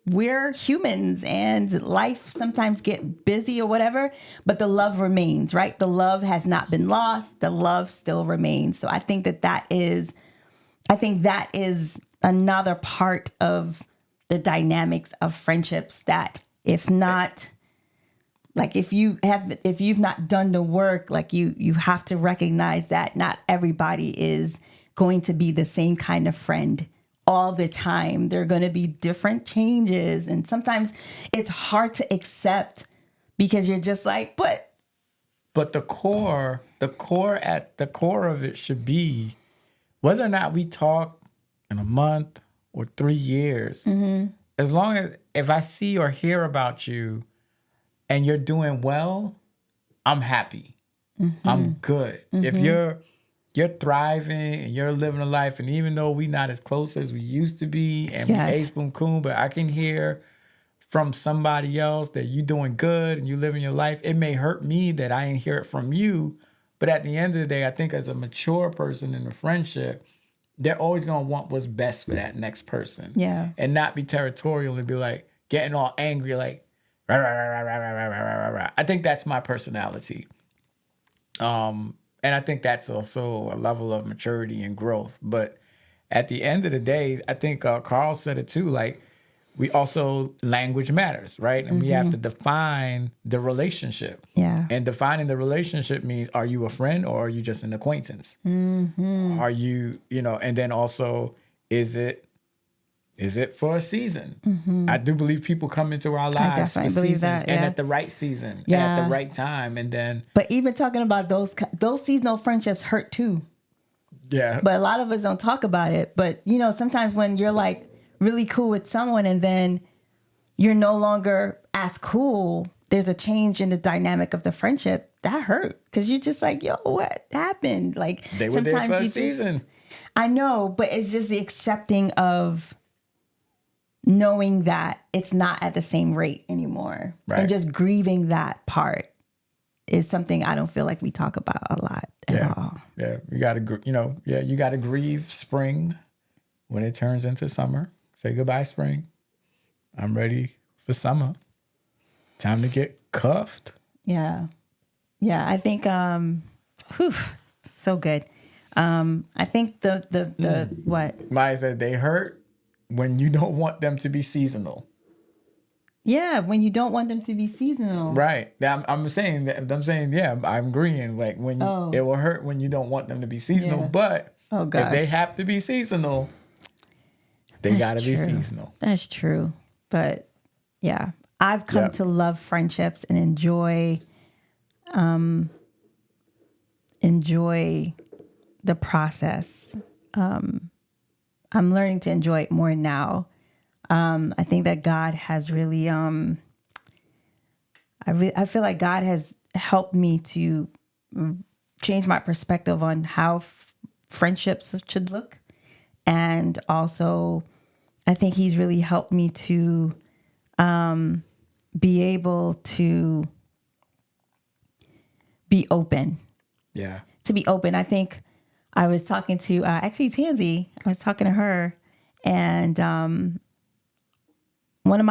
we're humans and life sometimes get busy or whatever, but the love remains, right? The love has not been lost. The love still remains. So I think that is another part of the dynamics of friendships that if not, like if you've not done the work, like you have to recognize that not everybody is going to be the same kind of friend all the time. There are going to be different changes. And sometimes it's hard to accept because you're just like, but the core of it should be whether or not we talk in a month or 3 years, as long as if I see or hear about you and you're doing well, I'm happy. I'm good. If you're thriving and you're living a life, and even though we're not as close as we used to be, and we ace boom coon, but I can hear from somebody else that you're doing good and you living your life. It may hurt me that I didn't hear it from you, but at the end of the day, I think as a mature person in a friendship, they're always gonna want what's best for that next person. Yeah. And not be territorial and be like getting all angry, like, rah, rah, rah, rah, rah, rah, rah, rah, rah, rah. I think that's my personality. And I think that's also a level of maturity and growth. But at the end of the day, I think Carl said it too. Like, we also, language matters, right? And we have to define the relationship. Yeah. And defining the relationship means, are you a friend or are you just an acquaintance? Are you, and then also, is it for a season? I do believe people come into our lives definitely for believe seasons, that, and yeah. at the right season, and Yeah. at the right time, and then But even talking about those seasonal friendships hurt too. yeah, But a lot of us don't talk about it. But sometimes when you're like really cool with someone and then you're no longer as cool, there's a change in the dynamic of the friendship. That hurt because you're just like, yo, what happened? Like they were there for a season. I know, but it's just the accepting of knowing that it's not at the same rate anymore, Right. and just grieving that part is something I don't feel like we talk about a lot at all. Yeah, you gotta, you gotta grieve spring when it turns into summer. Say goodbye, spring. I'm ready for summer. Time to get cuffed. Yeah. I think so good. I think the what? Maya said they hurt when you don't want them to be seasonal. Yeah, when you don't want them to be seasonal. Right. I'm saying that. Yeah, I'm agreeing. Like when it will hurt when you don't want them to be seasonal, but if they have to be seasonal, they gotta be seasonal. That's true. But yeah, I've come to love friendships and enjoy the process. I'm learning to enjoy it more now. I think that God has really, I feel like God has helped me to change my perspective on how friendships should look. And also, I think he's really helped me to be able to be open. Yeah. To be open. I think I was talking to, actually Tansy, I was talking to her, and one of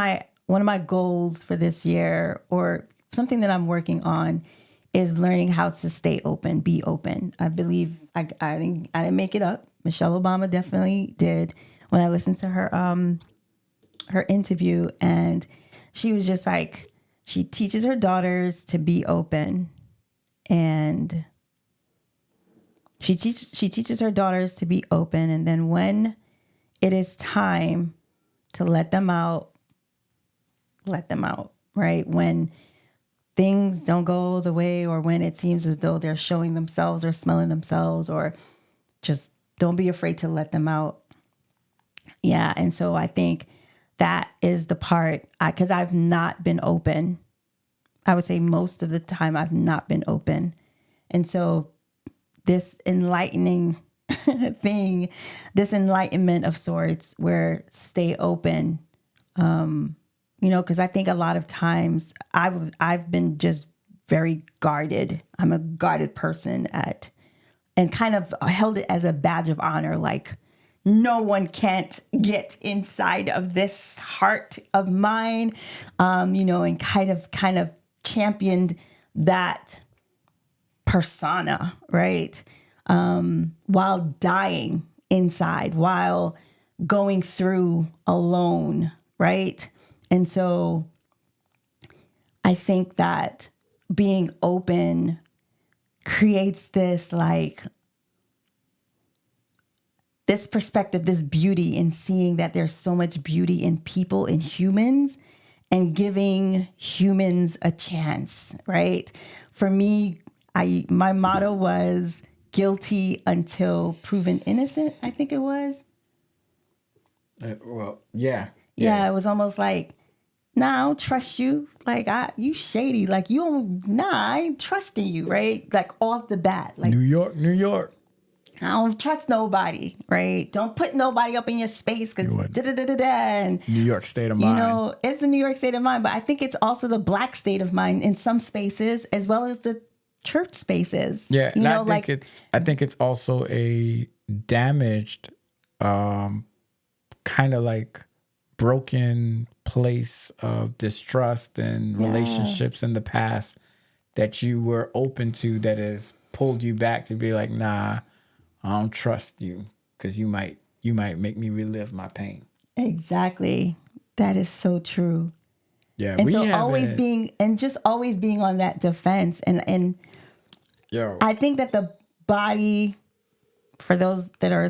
my goals for this year, or something that I'm working on, is learning how to stay open, be open. I believe I didn't make it up. Michelle Obama definitely did. When I listened to her interview, and she was just like, she teaches her daughters to be open, and she teaches her daughters to be open, and then when it is time to let them out, right? When things don't go the way, or when it seems as though they're showing themselves or smelling themselves, or just don't be afraid to let them out. Yeah. And so I think that is the part, because I've not been open. I would say most of the time I've not been open. And so this enlightening thing, this enlightenment of sorts, where stay open, because I think a lot of times I've been just very guarded. I'm a guarded person and kind of held it as a badge of honor, like no one can't get inside of this heart of mine, and kind of championed that persona, right? While dying inside, while going through alone, right? And so I think that being open creates this this perspective, this beauty in seeing that there's so much beauty in people, in humans, and giving humans a chance, right? For me, my motto was guilty until proven innocent, I think it was. Yeah. Yeah, it was almost like, nah, I don't trust you. Like, you shady. Like, I ain't trusting you, right? Like, off the bat. Like, New York. I don't trust nobody, right? Don't put nobody up in your space because and New York state of mind. It's the New York state of mind, but I think it's also the Black state of mind in some spaces as well as the church spaces. Yeah, I think it's also a damaged, kind of like broken place of distrust and relationships in the past that you were open to that has pulled you back to be like, nah, I don't trust you because you might make me relive my pain. Exactly. That is so true. Yeah. And so always being on that defense. And I think that the body, for those that are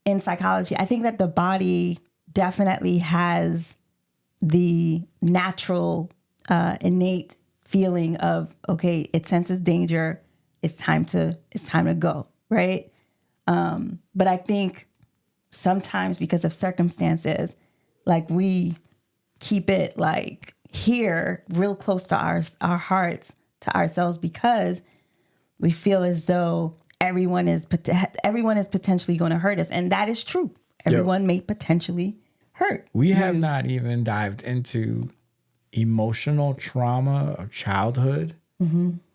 in psychology, I think that the body definitely has the natural, innate feeling of, okay, it senses danger. It's time to go. Right. But I think sometimes because of circumstances, like we keep it like here real close to our hearts, to ourselves, because we feel as though everyone is potentially going to hurt us. And that is true. Everyone may potentially hurt. We have not even dived into emotional trauma of childhood,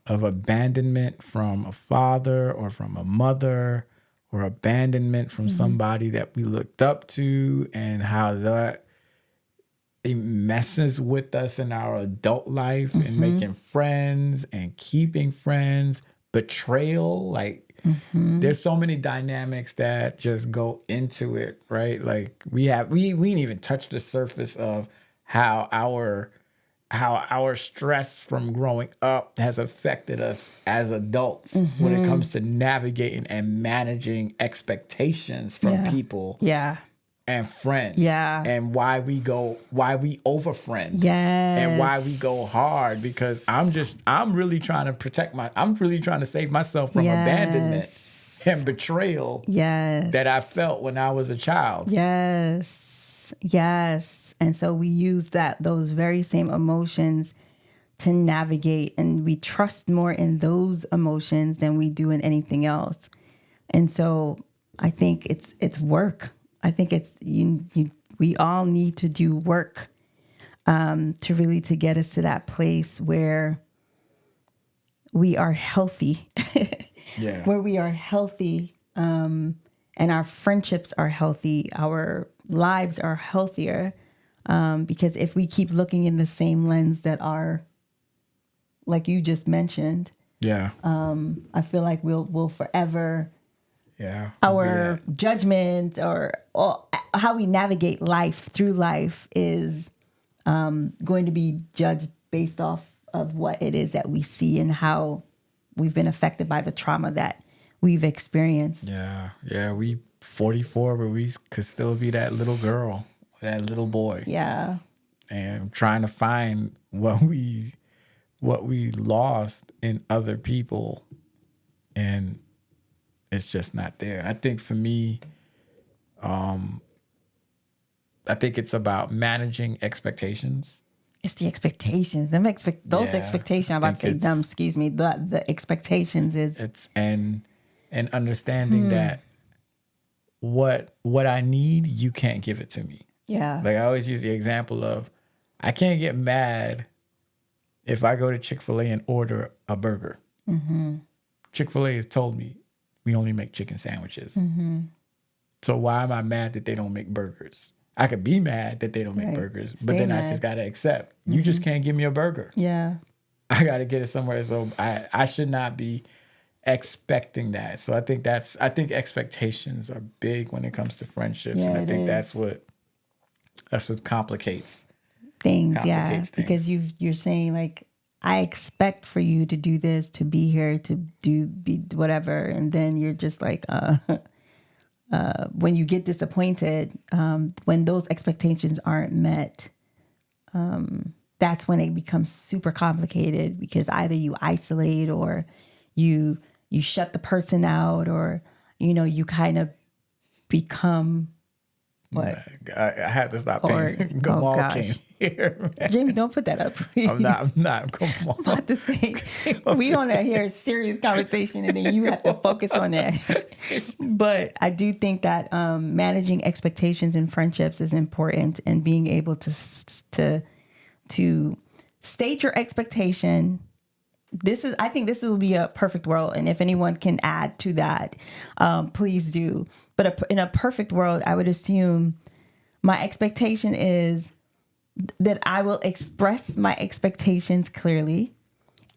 of abandonment from a father or from a mother, or abandonment from somebody that we looked up to, and how that it messes with us in our adult life and making friends and keeping friends, betrayal. Like there's so many dynamics that just go into it, right? Like we didn't even touch the surface of how our stress from growing up has affected us as adults when it comes to navigating and managing expectations from people. Yeah. And friends. Yeah. And why we overfriend. Yes. And why we go hard, because I'm really trying to save myself from abandonment and betrayal that I felt when I was a child. Yes. Yes. And so we use those very same emotions to navigate, and we trust more in those emotions than we do in anything else. And so I think it's work. I think it's we all need to do work to get us to that place where we are healthy, where we are healthy, and our friendships are healthy, our lives are healthier. Because if we keep looking in the same lens that are, like you just mentioned, I feel like we'll forever. Our judgment or how we navigate life through life is going to be judged based off of what it is that we see and how we've been affected by the trauma that we've experienced. Yeah. We 44, but we could still be that little girl, that little boy. Yeah. And trying to find what we lost in other people, and it's just not there. I think for me, I think it's about managing expectations. It's the expectations. Those expectations. I'm about to say them. Excuse me. The expectations is and understanding that what I need, you can't give it to me. Yeah. Like I always use the example of, I can't get mad if I go to Chick-fil-A and order a burger. Chick-fil-A has told me we only make chicken sandwiches. So why am I mad that they don't make burgers? I could be mad that they don't make burgers, but then I just got to accept. You just can't give me a burger. Yeah. I got to get it somewhere. So I should not be expecting that. So I think expectations are big when it comes to friendships. Yeah, and I think is. that's what complicates things. Because you're saying like, I expect for you to do this, to be here, to be whatever. And then you're just like, when you get disappointed, when those expectations aren't met, that's when it becomes super complicated, because either you isolate or you shut the person out, or, you kind of become what? I had to stop paying. Gamal came here. Man. Jamie, don't put that up, please. I'm not. Come on. I'm about to say, we want to hear a serious conversation, and then you have to focus on that. But I do think that managing expectations in friendships is important, and being able to state your expectation. I think this will be a perfect world. And if anyone can add to that, please do. But in a perfect world, I would assume my expectation is that I will express my expectations clearly,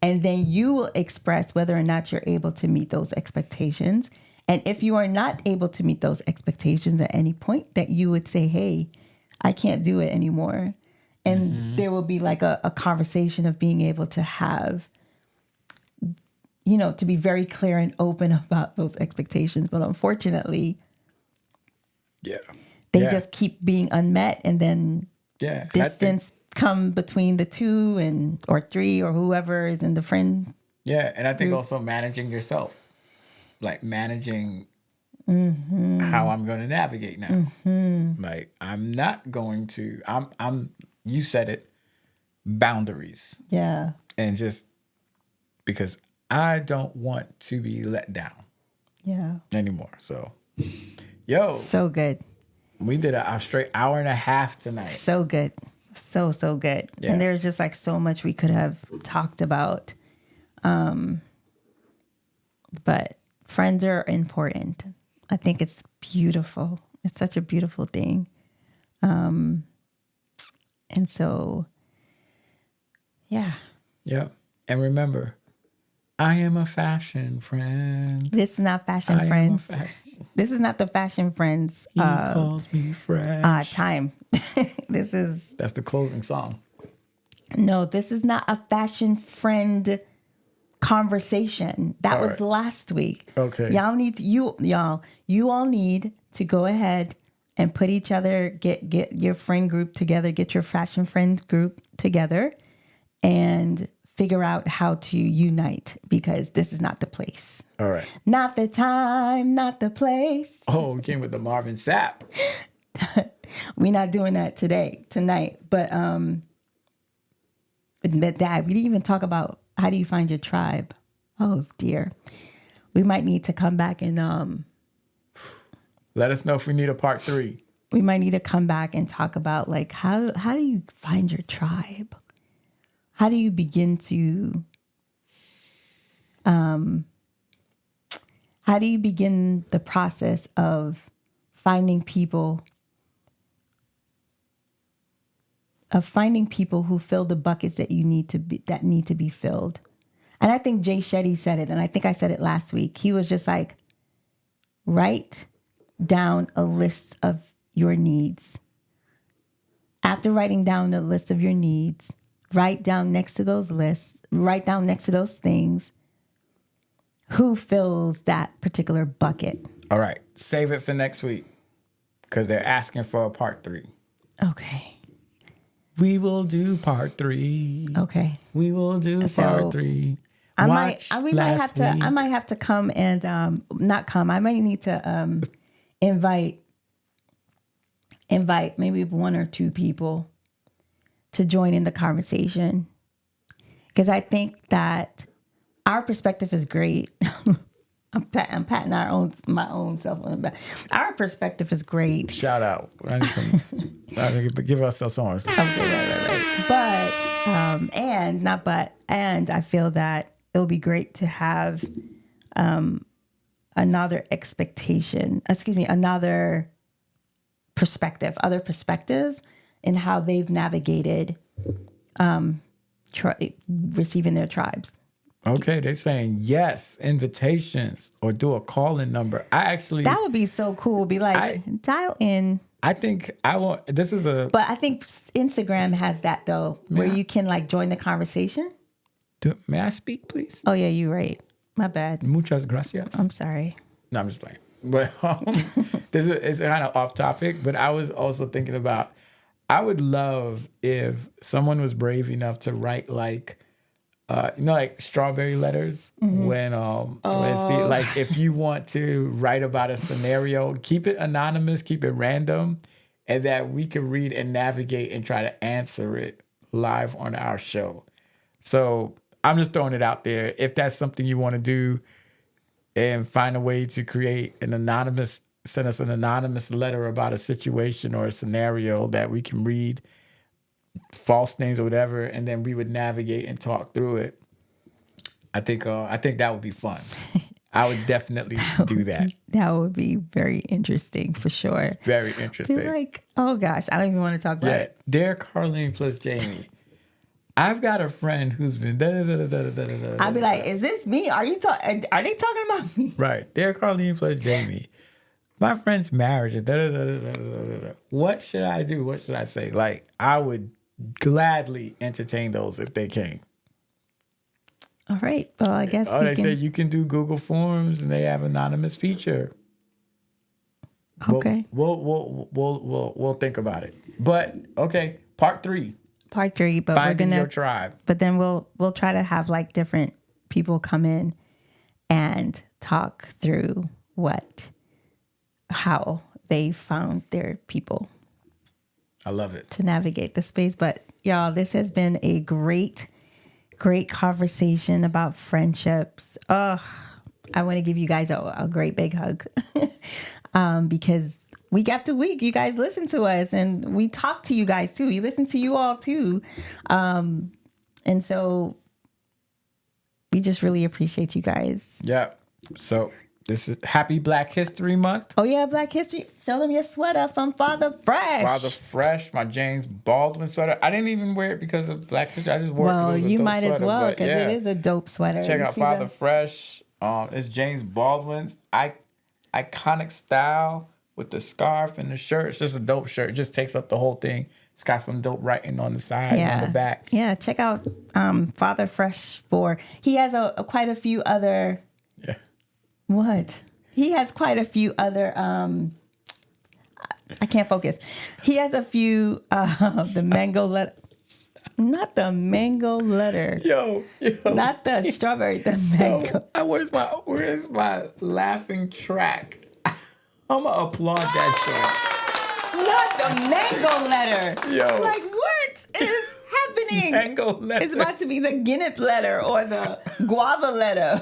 and then you will express whether or not you're able to meet those expectations. And if you are not able to meet those expectations at any point, that you would say, hey, I can't do it anymore. And there will be like a conversation of being able to have, to be very clear and open about those expectations. But unfortunately, they just keep being unmet, and then distance come between the two or three or whoever is in the friend. Yeah, and I think also managing yourself, like managing how I'm going to navigate now. Like I'm not going to. I'm. You said it. Boundaries. Yeah. And just because I don't want to be let down. Yeah. Anymore. So, so good. We did a straight hour and a half tonight. So good. So good. Yeah. And there's just like so much we could have talked about. But friends are important. I think it's beautiful. It's such a beautiful thing. And so, yeah. Yeah. And remember, I am a fashion friend. This is not fashion friends. This is not the fashion friends. He calls me fresh. Time. That's the closing song. No, this is not a fashion friend conversation. That was last week. Okay. Y'all need to, you all need to go ahead and put each other, get your friend group together, get your fashion friend group together, and figure out how to unite, because this is not the place. All right. Not the time, not the place. Oh, we came with the Marvin Sapp. We're not doing that tonight. But Dad, we didn't even talk about how do you find your tribe. Oh dear. We might need to come back and let us know if we need a part 3. We might need to come back and talk about like how do you find your tribe? How do you begin to how do you begin the process of finding people who fill the buckets that need to be filled? And I think Jay Shetty said it, and I think I said it last week. He was just like, write down a list of your needs. After writing down the list of your needs, write down next to those things, who fills that particular bucket. All right. Save it for next week, because they're asking for a part 3. Okay. We will do part 3. Okay. We will do part 3. I might have to come and not come. I might need to invite maybe 1 or 2 people to join in the conversation, because I think that our perspective is great. I'm patting my own self on the back. Our perspective is great. Shout out. I need some, give ourselves some. Okay, right. And I feel that it'll be great to have another other perspectives in how they've navigated receiving their tribes. Okay, they're saying yes, invitations, or do a call-in number. That would be so cool. Be like, dial in. I think but I think Instagram has that though, where you can like join the conversation. May I speak, please? Oh yeah, you're right. My bad. Muchas gracias. I'm sorry. No, I'm just playing. But it's kind of off topic, but I was also thinking about, I would love if someone was brave enough to write like, like strawberry letters when like if you want to write about a scenario, keep it anonymous, keep it random, and that we can read and navigate and try to answer it live on our show. So I'm just throwing it out there. If that's something you want to do, and find a way to send us an anonymous letter about a situation or a scenario that we can read, false names or whatever, and then we would navigate and talk through it. I think that would be fun. I would definitely do that. That would be very interesting for sure. Very Be interesting. like, oh gosh, I don't even want to talk about Yeah, it. Derek, Carlene plus Jaime. I've got a friend who's been I'd be like, is this me? Are they talking about me? right. Derek, Carlene plus Jaime. My friend's marriage. What should I do? What should I say? Like, I would gladly entertain those if they came. All right. Well, I guess Oh, they said you can do Google Forms and they have anonymous feature. Okay. We'll think about it. But okay, part 3. Part 3, but Finding we're gonna. your tribe. But then we'll try to have like different people come in and talk through how they found their people I love it. to navigate the space. But y'all, this has been a great conversation about friendships. I want to give you guys a great big hug because week after week, you guys listen to us and we talk to you guys too. We listen to you all too. And so we just really appreciate you guys. Yeah. So this is Happy Black History Month. Oh yeah, Black History. Show them your sweater from Father Fresh. Father Fresh, my James Baldwin sweater. I didn't even wear it because of Black History. I just wore it because it was a you dope might as sweater, well but because yeah. it is a dope sweater. Check You out see Father the- Fresh. It's James Baldwin's iconic style with the scarf and the shirt. It's just a dope shirt. It just takes up the whole thing. It's got some dope writing on the side and on the back. Yeah, check out Father Fresh he has quite a few other. Yeah. What? He has quite a few other. I can't focus. He has a few the mango letter, not the mango letter. Yo. Not the strawberry. The mango. Where's my laughing track? I'm gonna applaud that Not the mango letter. Yo. Like what is happening? joint. Mango letter. It's about to be the Guinness letter or the guava letter.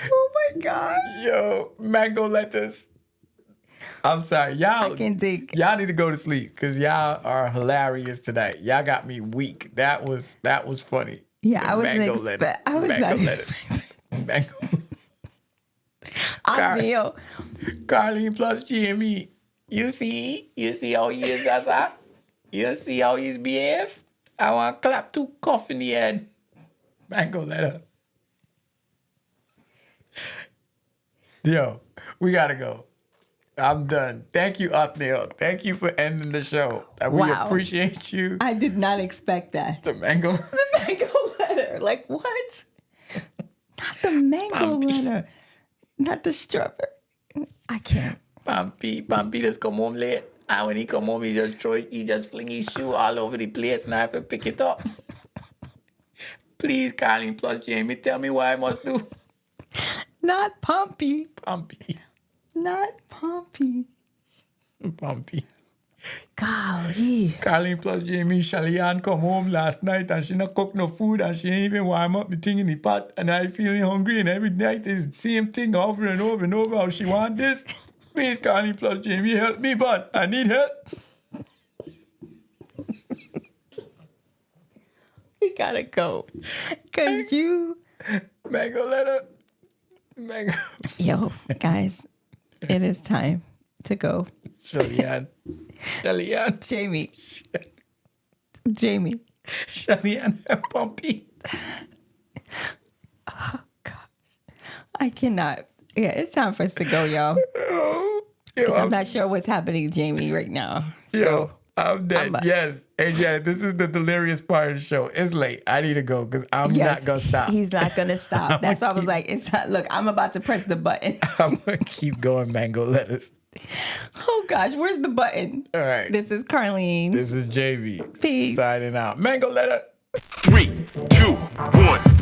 Oh my God. Yo, mango lettuce. I'm sorry, y'all. I can dig. Y'all need to go to sleep because y'all are hilarious tonight. Y'all got me weak. That was funny. Yeah, The I was mango not lettuce. Mango. I feel. Carlene plus Jaime. You see how he is, Zaza? You see how he's behave? I want to clap 2 cough in the head. Mango letter. Yo, we gotta go. I'm done. Thank you, Othniel. Thank you for ending the show. We Wow. appreciate you. I did not expect that. The mango. The mango letter. Like what? Not the mango letter. Not the strawberry. I can't. Pampy just come home late. And when he come home, he just fling his shoe all over the place and I have to pick it up. Please, Carlene plus Jaime, tell me what I must do. Not Pompey. Pampy. Not Pompey. Pampy. Golly. Carlene plus Jaime, Shalian come home last night and she not cook no food and she ain't even warm up the thing in the pot and I feeling hungry and every night is the same thing over and over and over how she want this. Please, Carlene plus Jaime, help me, but I need help. We gotta go. Cause you. Mango letter. Mango. Yo, guys, it is time to go. Shalian. Jamie. Shalian and Pompey. Oh, gosh. I cannot. Yeah, it's time for us to go, y'all. Because I'm not sure what's happening to Jamie right now. So I'm dead. Yes. And yeah, this is the delirious part of the show. It's late. I need to go because I'm not going to stop. He's not going to stop. That's why I was like, it's not, look, I'm about to press the button. I'm going to keep going, mango lettuce. Oh, gosh. Where's the button? All right. This is Carlene. This is Jaime. Peace. Signing out. Mango letter. 3, 2, 1.